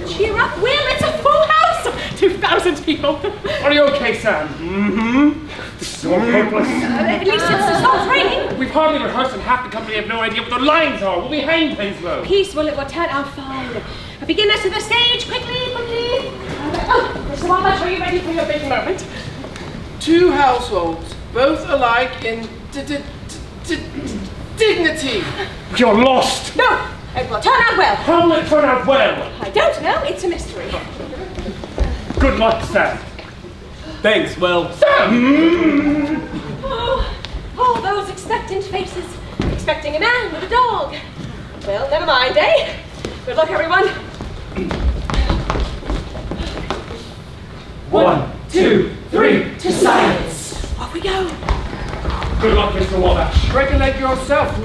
Cheer up, Will, it's a full house! 2,000 people. Are you okay, Sam? Mm-hmm. This is all hopeless. At least it's not raining. We've hardly rehearsed and half the company have no idea what the lines are. We'll be hanged, Henslow. Peace, Will, it will turn out fine. Begin us to the stage, quickly. Oh, Mr. Wabash, are you ready for your big moment? 2 households, both alike in dignity. You're lost. No, it will turn out well. How will it turn out well? I don't know, it's a mystery. Good luck, Sam. Thanks, Will. Sam! Oh, all those expectant faces, expecting a man with a dog. Well, never mind, eh? Good luck, everyone. 1, 2, 3, to silence. Off we go. Good luck, Mr. Wabash. Break a leg yourself,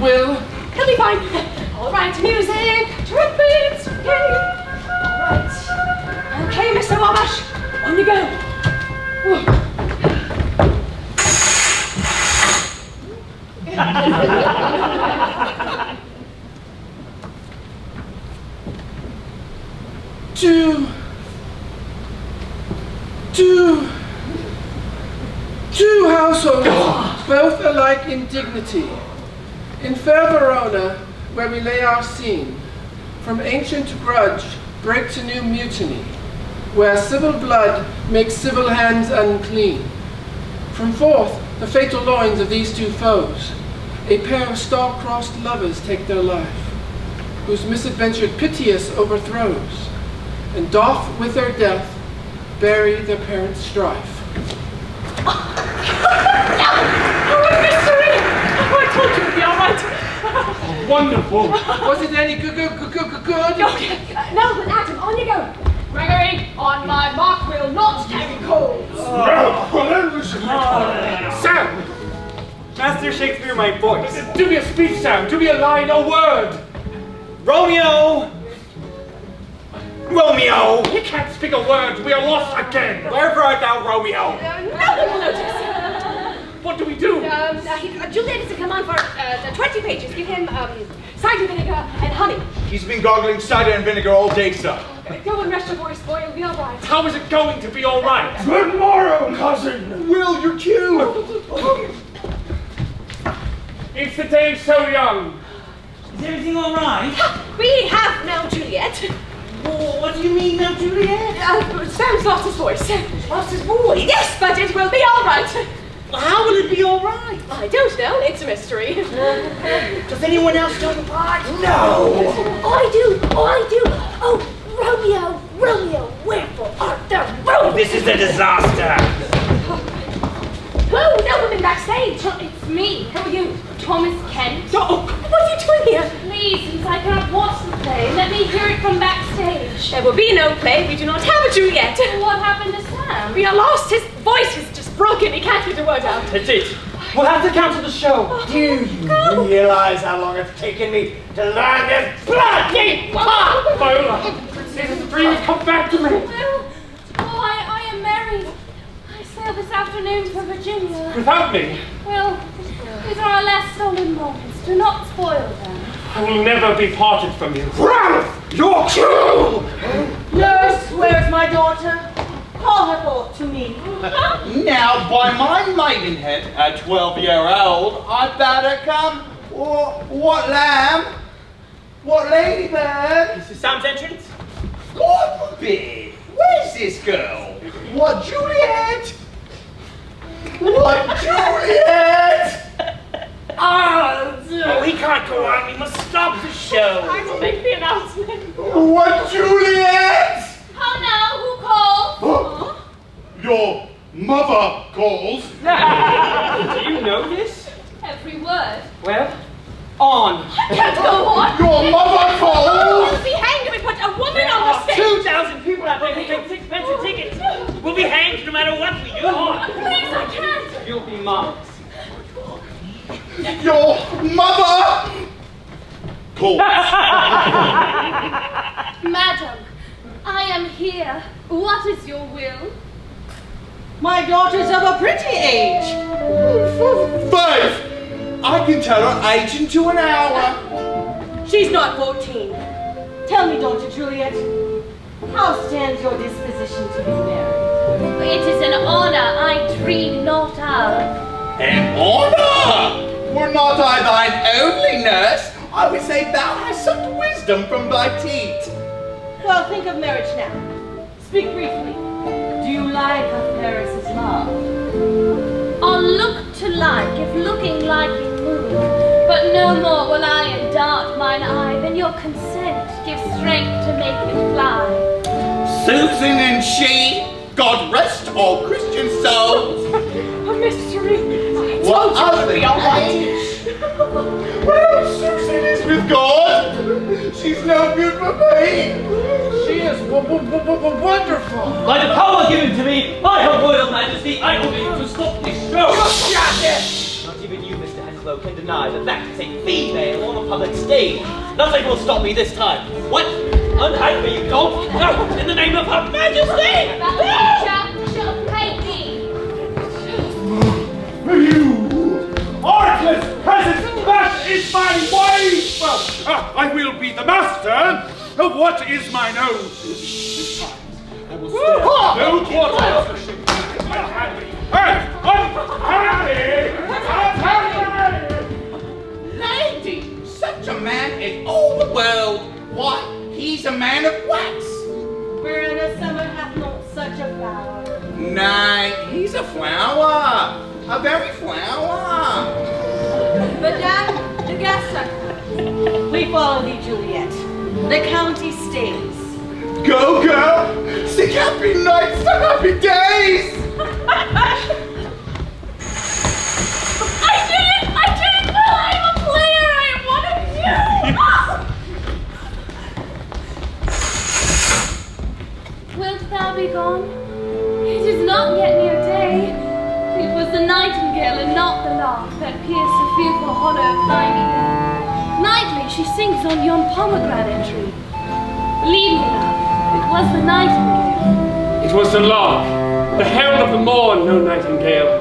Will. He'll be fine. All right, music, trumpets. Okay. All right. Okay, Mr. Wabash, on you go. Two households, both alike in dignity. In fair Verona, where we lay our scene, from ancient grudge breaks a new mutiny, where civil blood makes civil hands unclean. From forth the fatal loins of these 2 foes, a pair of star-crossed lovers take their life, whose misadventure piteous overthrows, and doth with their death bury their parents' strife. Oh, what a mystery! Oh, I told you it'd be all right. Wonderful. Was it any good? No, but Adam, on you go. Gregory, on my mark, will not carry coals. Sam! Master Shakespeare, my voice. Do me a speech, Sam. Do me a line, a word. Romeo! Romeo! He can't speak a word. We are lost again. Wherever art thou, Romeo? No one will notice. What do we do? Juliet is to come on for 20 pages. Give him cider vinegar and honey. He's been gargling cider and vinegar all day, sir. Go and rest your voice, boy. It'll be all right. How is it going to be all right? Good morrow, cousin. Will, your cue. It's the day so young. Is everything all right? We have no Juliet. What do you mean, no Juliet? Sam's lost his voice. Lost his voice? Yes, but it will be all right. How will it be all right? I don't know. It's a mystery. Does anyone else know the part? No! I do. Oh, Romeo, Romeo, wherefore art thou Romeo? This is a disaster. Who? No women backstage. It's me. Who are you? Thomas Kent. Oh, what are you doing here? Please, since I cannot watch the play, let me hear it from backstage. There will be no play. We do not have a Juliet. What happened to Sam? We are lost. His voice is just broken. He can't get a word out. That's it. We'll have to cancel the show. Do you realize how long it's taken me to learn this bloody part? Viola, Princess, the dream has come back to me. Well, I am married. I sail this afternoon for Virginia. Without me? Well, these are our last stolen moments. Do not spoil them. I will never be parted from you. Ralph, your cue! Nurse, where's my daughter? Call her forth to me. Now, by my maidenhead, at 12-year-old, I better come. What lamb? What ladybird? This is Sam's entrance. God forbid! Where's this girl? What Juliet? What Juliet? Oh, he can't go on. We must stop the show. I will make the announcement. What Juliet? How now? Who calls? Your mother calls. Do you know this? Every every word. Well, on. I can't go on. Your mother calls! We'll be hanged if we put a woman on the stage. 2,000 people out there who take 6 pence a ticket. We'll be hanged no matter what we do. On. Please, I can't. You'll be marked. Your mother calls! Madam, I am here. What is your will? My daughter's of a pretty age. 5! I can tell her age into an hour. She's not 14. Tell me, daughter Juliet, how stands your disposition to be married? It is an honor I dream not of. An honor! Were not I thine only nurse, I would say thou hast some wisdom from thy teat. Well, think of marriage now. Speak briefly. Do you like of Paris's love? I'll look to like, if looking like it move, but no more will I endart mine eye than your consent gives strength to make it fly. Susan and she, God rest all Christian souls. A mystery. What are they? Well, Susan is with God. She's no good for me. She is wonderful. By the power given to me by her royal majesty, I will be able to stop this show. Not even you, Mr. Henslow, can deny that that is a female on a public stage. Nothing will stop me this time. What? Unhand me, you dog! No! In the name of her majesty! That teacher shall pay me. You artless peasant, that is my wife! I will be the master of what is mine own. This time, I will spare no quarter. Lady, such a man in all the world. Why, he's a man of wax. Where in a summer hath not such a flower? Nay, he's a flower. A very flower. Madame de Gaston, we follow thee, Juliet. The county stays. Go, girl! Seek happy nights to happy days! I did it! Well, I'm a player! I am one of you! Wilt thou be gone? It is not yet near day. It was the nightingale and not the lark that pierced the fearful hollow of thine ear. Nightly she sings on yon pomegranate tree. Believe me, love, it was the nightingale. It was the lark, the herald of the morn, no nightingale.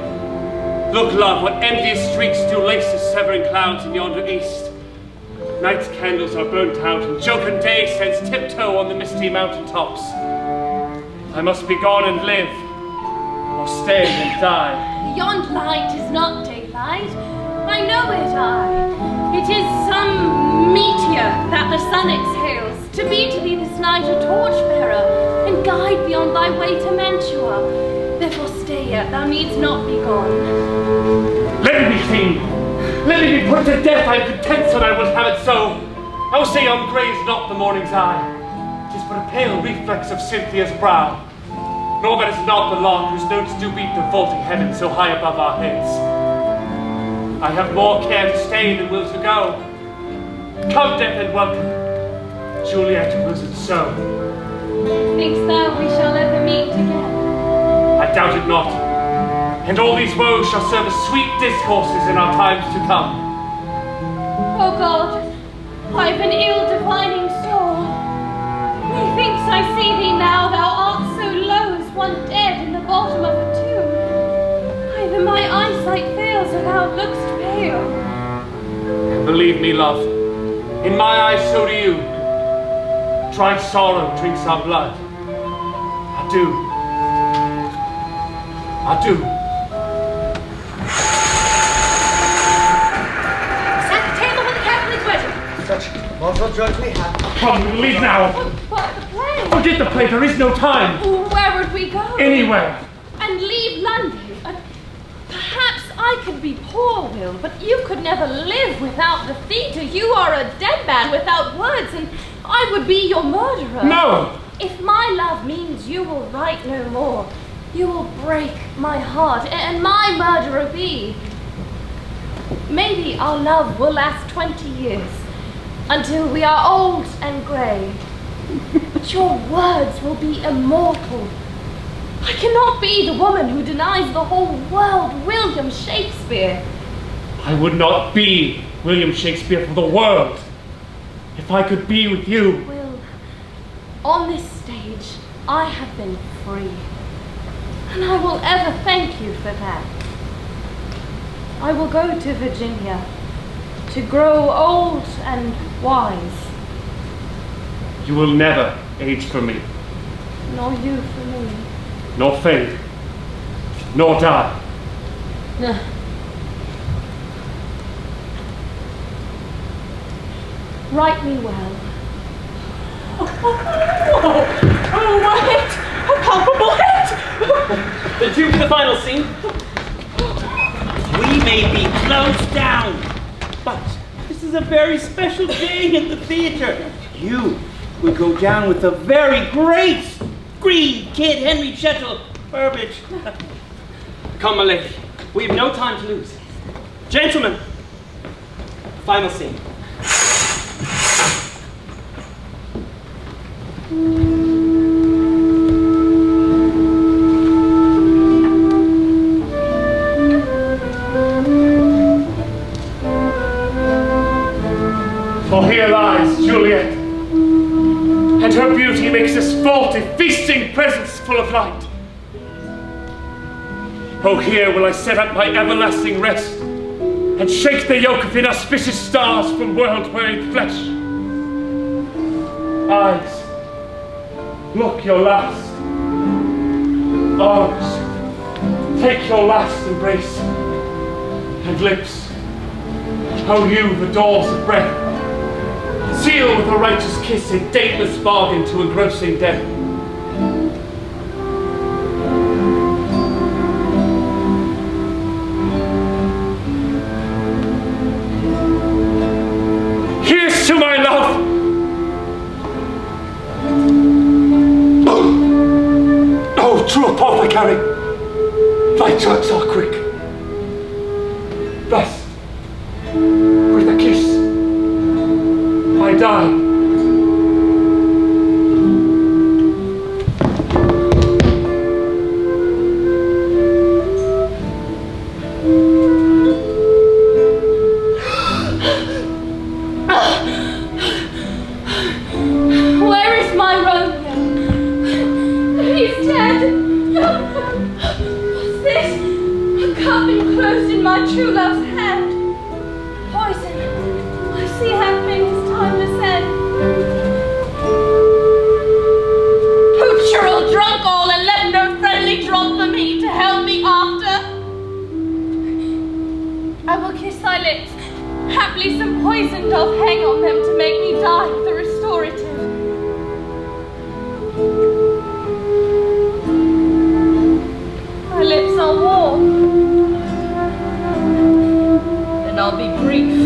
Look, love, what envious streaks do lace the severing clouds in yonder east. Night's candles are burnt out, and jocund day stands tiptoe on the misty mountain tops. I must be gone and live, or stay and die. Yond light is not daylight. I know it, I. It is some meteor that the sun exhales, to be to thee this night a torchbearer, and guide beyond thy way to Mantua. Therefore stay yet, thou needst not be gone. Let me be king. Let me be put to death. I am content, son, I will have it so. I will say yon graze not the morning's eye. 'Tis but a pale reflex of Cynthia's brow. Nor that is not the lark whose notes do beat the vaulting heaven so high above our heads. I have more care to stay than will to go. Come, death, and welcome. Juliet, was it so? Thinkst thou we shall ever meet again? I doubt it not. And all these woes shall serve as sweet discourses in our times to come. Oh God, I've an ill-defining soul. Methinks I see thee now, thou art so low as one dead in the bottom of a tomb. Either my eyesight fails or thou look'st pale. And believe me, love, in my eyes so do you. Tried sorrow drinks our blood. Adieu. Adieu. Set the table for the Catholic wedding. Such mortal joy we have. Come, leave now. But the play. Forget the play, there is no time. Where would we go? Anywhere. And leave London. Perhaps I could be poor, Will, but you could never live without the theatre. You are a dead man without words, and I would be your murderer. No! If my love means you will write no more, you will break my heart, and my murderer be. Maybe our love will last 20 years, until we are old and grey. But your words will be immortal. I cannot be the woman who denies the whole world William Shakespeare. I would not be William Shakespeare for the world if I could be with you. Will, on this stage, I have been free, and I will ever thank you for that. I will go to Virginia to grow old and wise. You will never age for me, Nor you for me. nor fade, nor die. Write me well. Oh, my head! A palpable head! The Duke in the final scene. We may be closed down, but this is a very special day in the theater. You will go down with the very great Green Kid Henry Chettle Burbage. Come, my lady. We have no time to lose. Gentlemen, final scene. For here lies Juliet, and her beauty makes this faulty, feasting presence full of light. Oh, here will I set up my everlasting rest, and shake the yoke of inauspicious stars from world-wearied flesh. Eyes, look your last. Arms, take your last embrace. And lips, oh you, the doors of breath, seal with a righteous kiss a dateless bargain to engrossing death. Here's to my love! Oh, true apothecary, thy drugs are quick. Blessed with a kiss, I die. Where is my Romeo? He's dead. What's this? A cup enclosed in my true love's hand. Poison. I see how things time to send. Pooch, you're all drunk all and left no friendly drop for me to help me after. I will kiss thy lips. Haply some poison doth hang on them to make me die with a restorative. My lips are warm. Then I'll be brief.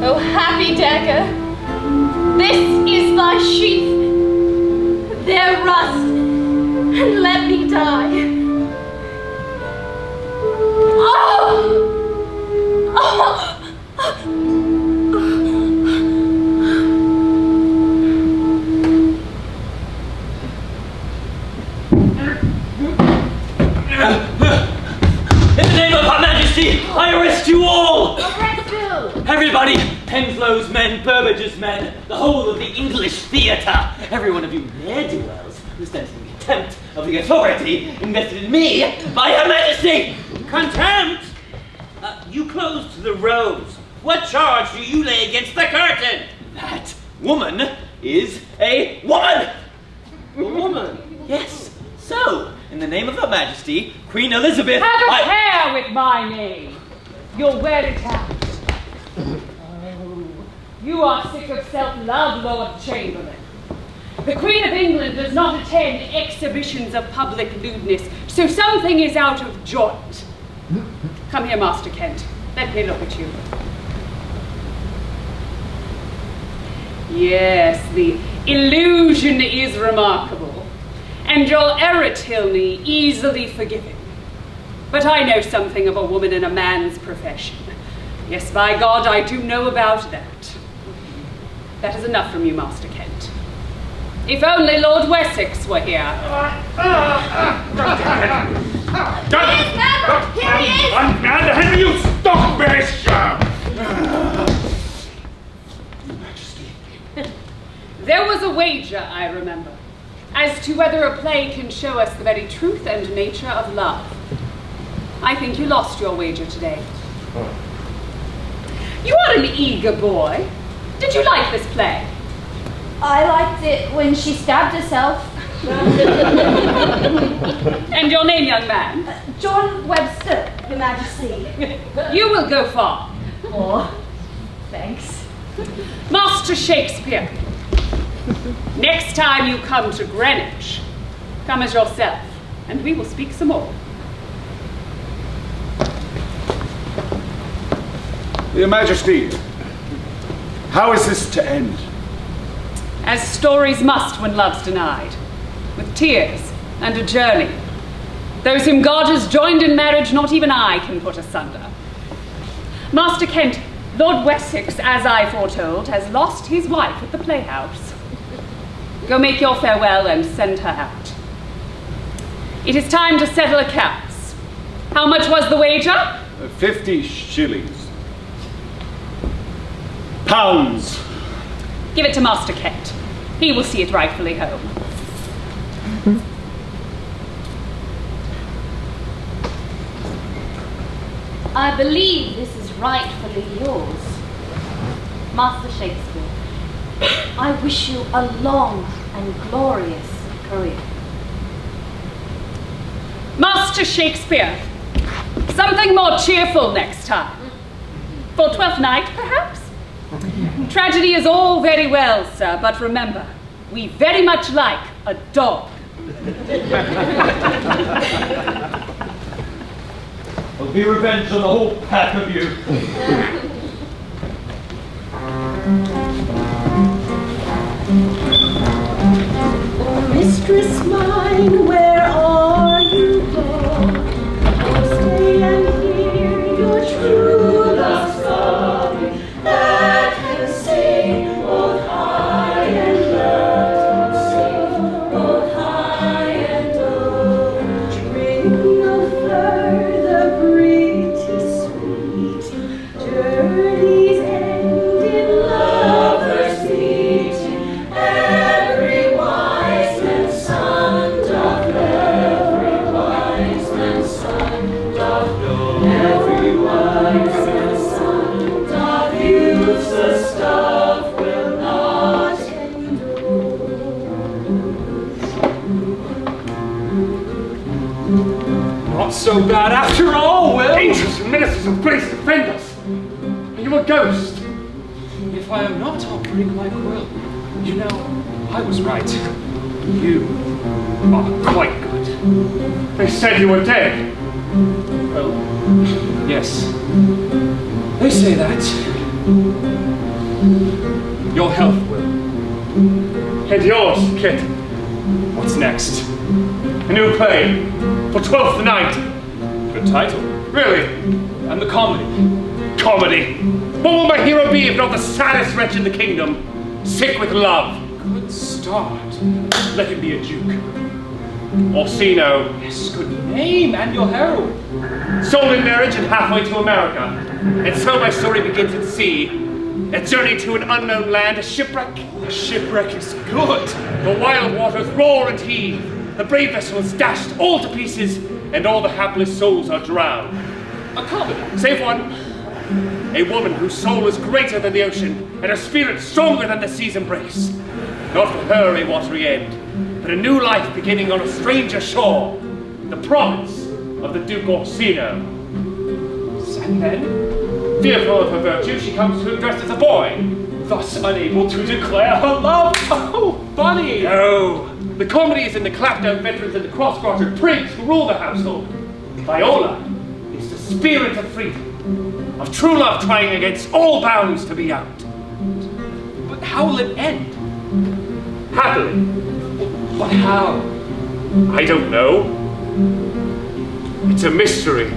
Oh, happy dagger, this is thy sheath. There rust, and let me die. Oh! Oh! In the name of Her Majesty, I arrest you all! Arrest you! Everybody! Henslow's men, Burbage's men, the whole of the English theatre, every one of you ne'er-do-wells who stands in contempt of the authority invested in me by Her Majesty! Contempt? You closed the rose. What charge do you lay against the curtain? That woman is a woman! A woman? Yes. So, in the name of Her Majesty, Queen Elizabeth, Have a care with my name. You'll wear it out. Oh, you are sick of self-love, Lord Chamberlain. The Queen of England does not attend exhibitions of public lewdness, so something is out of joint. Come here, Master Kent. Let me look at you. Yes, the illusion is remarkable, and your error, Tilney, easily forgiven. But I know something of a woman in a man's profession. Yes, by God, I do know about that. That is enough from you, Master Kent. If only Lord Wessex were here. Here he is! Have you stop this? There was a wager, I remember, as to whether a play can show us the very truth and nature of love. I think you lost your wager today. You are an eager boy. Did you like this play? I liked it when she stabbed herself. And your name, young man? John Webster, Your Majesty. You will go far. Oh, thanks. Master Shakespeare, next time you come to Greenwich, come as yourself, and we will speak some more. Your Majesty, how is this to end? As stories must when love's denied, with tears and a journey. Those whom God has joined in marriage, not even I can put asunder. Master Kent, Lord Wessex, as I foretold, has lost his wife at the playhouse. Go make your farewell and send her out. It is time to settle accounts. How much was the wager? 50 shillings. Pounds. Give it to Master Kent. He will see it rightfully home. I believe this is rightfully yours. Master Shakespeare, I wish you a long and glorious career. Master Shakespeare, something more cheerful next time. For Twelfth Night, perhaps? Tragedy is all very well, sir, but remember, we very much like a dog. There'll be revenge on the whole pack of you. Oh, mistress mine, where are you gone? Oh, stay and hear your true love's song, that can sing both high and low, both high and low. Drink no further, pretty sweet, journeys end in lovers' meeting. Every wise man's son doth every wise man's son doth every wise man's son doth use the stuff will not Not so bad after all, Will. Angels and ministers of grace defend us. Are you a ghost? If I am not, I'll bring my quill. You know, I was right. You are quite good. They said you were dead. Oh, yes. They say that. Your health, Will. And yours, Kit. What's next? A new play for 12th Night. Good title. Really? And the comedy. Comedy. What will my hero be if not the saddest wretch in the kingdom? Sick with love. Good start. Let him be a duke. Orsino. Yes, good name, and your heroine. Sold in marriage and halfway to America. And so my story begins at sea. A journey to an unknown land, a shipwreck. A shipwreck is good. The wild waters roar and heave. The brave vessel is dashed all to pieces, and all the hapless souls are drowned. A comedy. Save one. A woman whose soul is greater than the ocean, and her spirit stronger than the sea's embrace. Not for her a watery end, but a new life beginning on a stranger shore, the province of the Duke Orsino. And then, Fearful of her virtue, she comes to him dressed as a boy, thus unable to declare her love. Oh, funny! No, the comedy is in the clapped-down veterans and the cross-gartered prigs who rule the household. Viola is the spirit of freedom, of true love trying against all bounds to be out. But how will it end? Happily. But how? I don't know. It's a mystery.